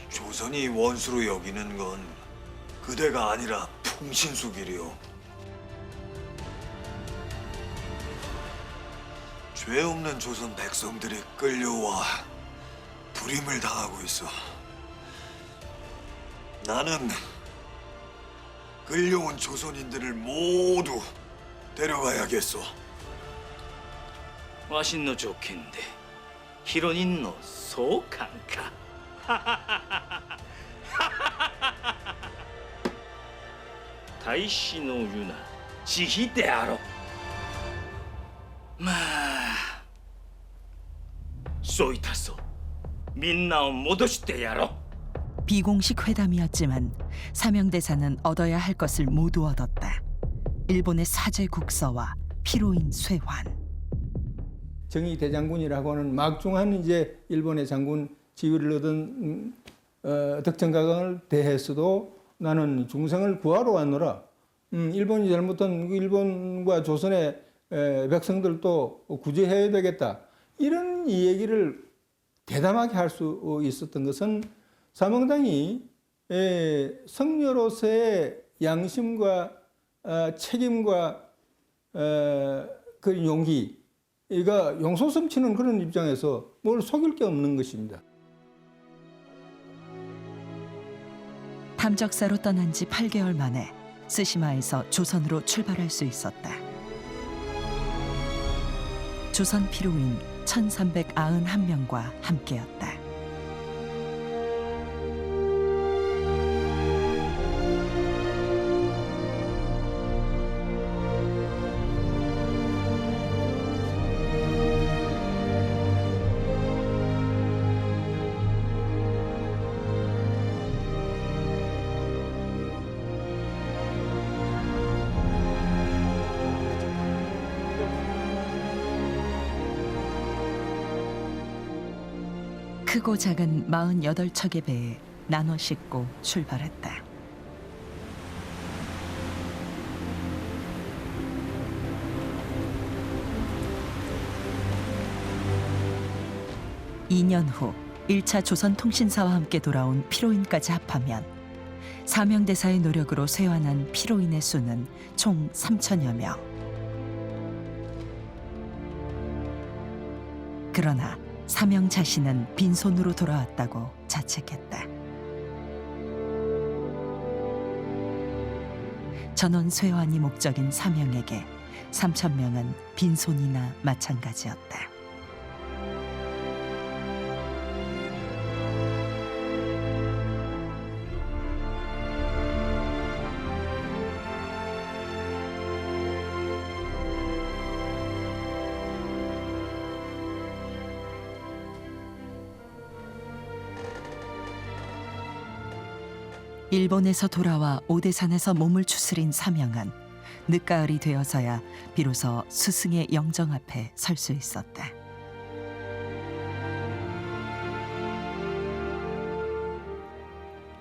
조선이 원수로 여기는 건 그대가 아니라 풍신수길이요. 죄 없는 조선 백성들이 끌려와 불임을 당하고 있어. 나는 끌려온 조선인들을 모두 데려가야겠어. わしの条件でヒロニンの総監か。 大使の言うな慈悲であろう。まあそういたそう。みんなを戻してやろう。 비공식 회담이었지만 사명대사는 얻어야 할 것을 모두 얻었다. 일본의 사제 국서와 피로인 쇠환. 정의 대장군이라고 하는 막중한 이제 일본의 장군 지위를 얻은 덕정가강을 대해서도 나는 중생을 구하러 왔노라. 일본이 잘못한 일본과 조선의 백성들도 구제해야 되겠다. 이런 이 얘기를 대담하게 할 수 있었던 것은 사명당이 성녀로서의 양심과 책임과 그 용기가 용솟음치는 그런 입장에서 뭘 속일 게 없는 것입니다. 탐적사로 떠난 지 8개월 만에 스시마에서 조선으로 출발할 수 있었다. 조선 피로인 1391명과 함께였다. 크고 작은 48척의 배에 나눠 싣고 출발했다. (2년) 후 1차 조선통신사와 함께 돌아온 피로인까지 합하면 사명대사의 노력으로 쇠환한 피로인의 수는 총 3,000여 명. 그러나 사명 자신은 빈손으로 돌아왔다고 자책했다. 전원 쇠환이 목적인 사명에게 3,000명은 빈손이나 마찬가지였다. 일본에서 돌아와 오대산에서 몸을 추스린 사명은 늦가을이 되어서야 비로소 스승의 영정 앞에 설 수 있었다.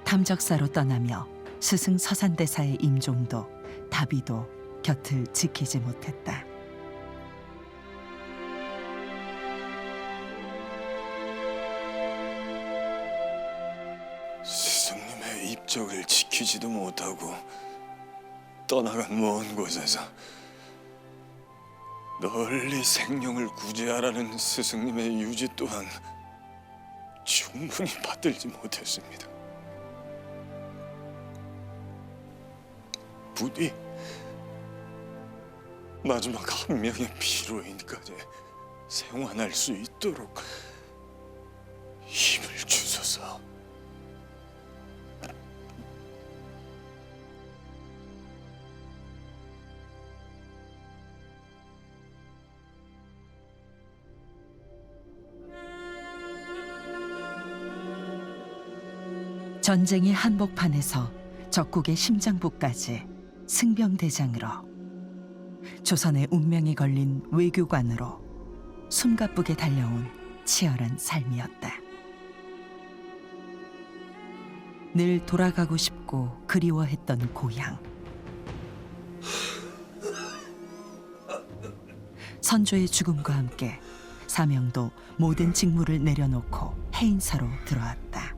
탐적사로 떠나며 스승 서산대사의 임종도 다비도 곁을 지키지 못했다. 스승님의 입적을 지키지도 못하고 떠나간 먼 곳에서 널리 생명을 구제하라는 스승님의 유지 또한 충분히 받들지 못했습니다. 부디 마지막 한 명의 피로인까지 생還할 수 있도록 힘을 주소서. 전쟁의 한복판에서 적국의 심장부까지 승병대장으로, 조선의 운명이 걸린 외교관으로 숨가쁘게 달려온 치열한 삶이었다. 늘 돌아가고 싶고 그리워했던 고향. 선조의 죽음과 함께 사명도 모든 직무를 내려놓고 해인사로 들어왔다.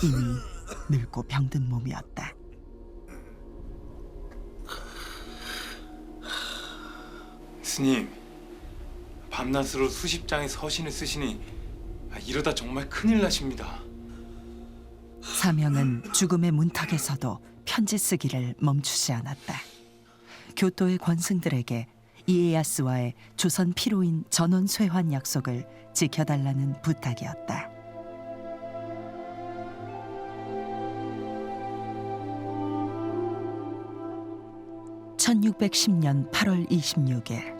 이미 늙고 병든 몸이었다. 스님, 밤낮으로 수십 장의 서신을 쓰시니 이러다 정말 큰일 나십니다. 사명은 죽음의 문턱에서도 편지 쓰기를 멈추지 않았다. 교토의 권승들에게 이에야스와의 조선 피로인 전원 쇠환 약속을 지켜달라는 부탁이었다. 1610년 8월 26일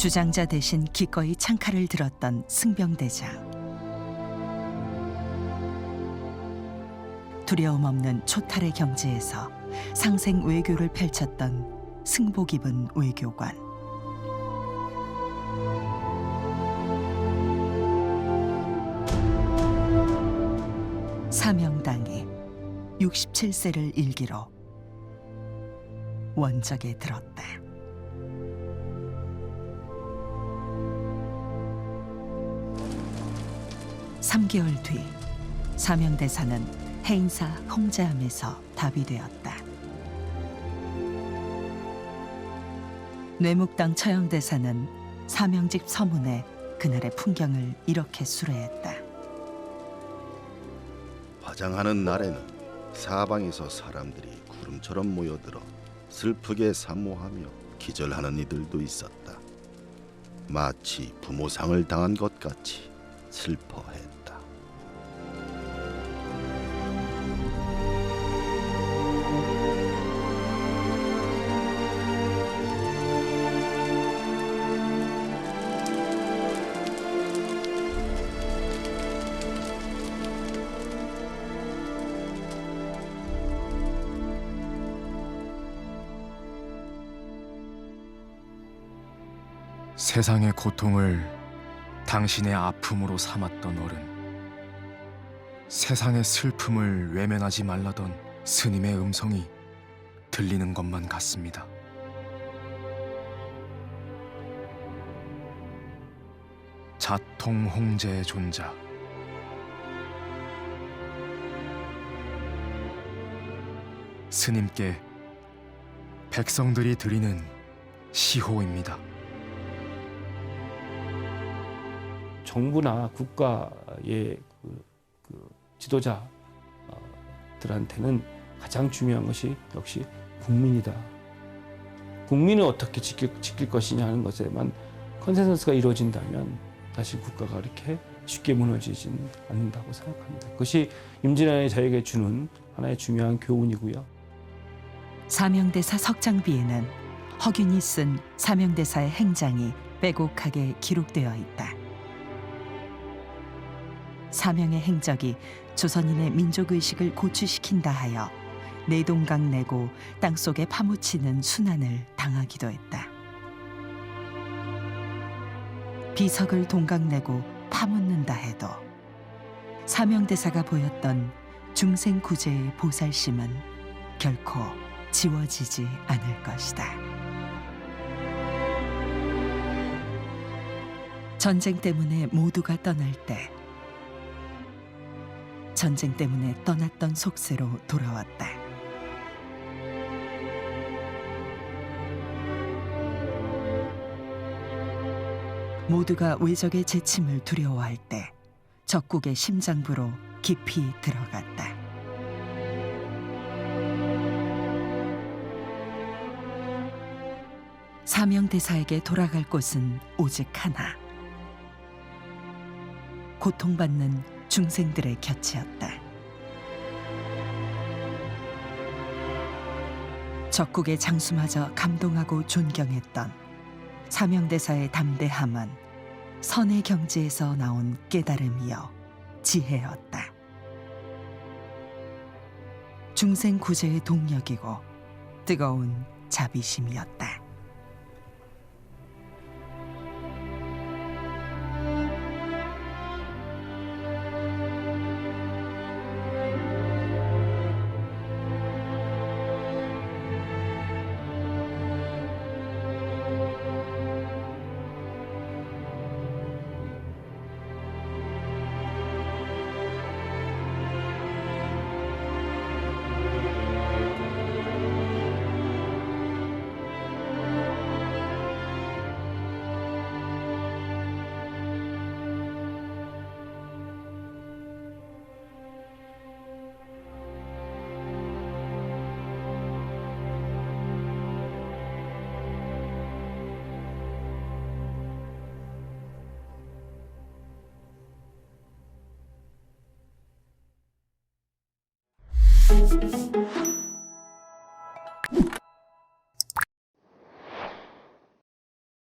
주장자 대신 기꺼이 창칼을 들었던 승병대장. 두려움 없는 초탈의 경지에서 상생 외교를 펼쳤던 승복 입은 외교관. 사명당이 67세를 일기로 원적에 들었다. (3개월) 뒤 사명대사는 해인사 홍제암에서 답이되었다. 뇌묵당 처형대사는 사명직 서문에 그날의 풍경을 이렇게 수레했다. 화장하는 날에는 사방에서 사람들이 구름처럼 모여들어 슬프게 사모하며 기절하는 이들도 있었다. 마치 부모상을 당한 것 같이 슬퍼했다. 세상의 고통을 당신의 아픔으로 삼았던 어른, 세상의 슬픔을 외면하지 말라던 스님의 음성이 들리는 것만 같습니다. 자통 홍제의 존자, 스님께 백성들이 드리는 시호입니다. 정부나 국가의 그 지도자들한테는 가장 중요한 것이 역시 국민이다. 국민을 어떻게 지킬 것이냐 하는 것에만 컨센서스가 이루어진다면 사실 국가가 그렇게 쉽게 무너지진 않는다고 생각합니다. 그것이 임진왜란이 저에게 주는 하나의 중요한 교훈이고요. 사명대사 석장비에는 허균이 쓴 사명대사의 행장이 빼곡하게 기록되어 있다. 사명의 행적이 조선인의 민족의식을 고취시킨다 하여 내동강 내고 땅속에 파묻히는 순환을 당하기도 했다. 비석을 동강내고 파묻는다 해도 사명대사가 보였던 중생구제의 보살심은 결코 지워지지 않을 것이다. 전쟁 때문에 모두가 떠날 때 전쟁 때문에 떠났던 속세로 돌아왔다. 모두가 외적의 재침을 두려워할 때 적국의 심장부로 깊이 들어갔다. 사명대사에게 돌아갈 곳은 오직 하나. 고통받는 중생들의 곁이었다. 적국의 장수마저 감동하고 존경했던 사명대사의 담대함은 선의 경지에서 나온 깨달음이요 지혜였다. 중생 구제의 동력이고 뜨거운 자비심이었다.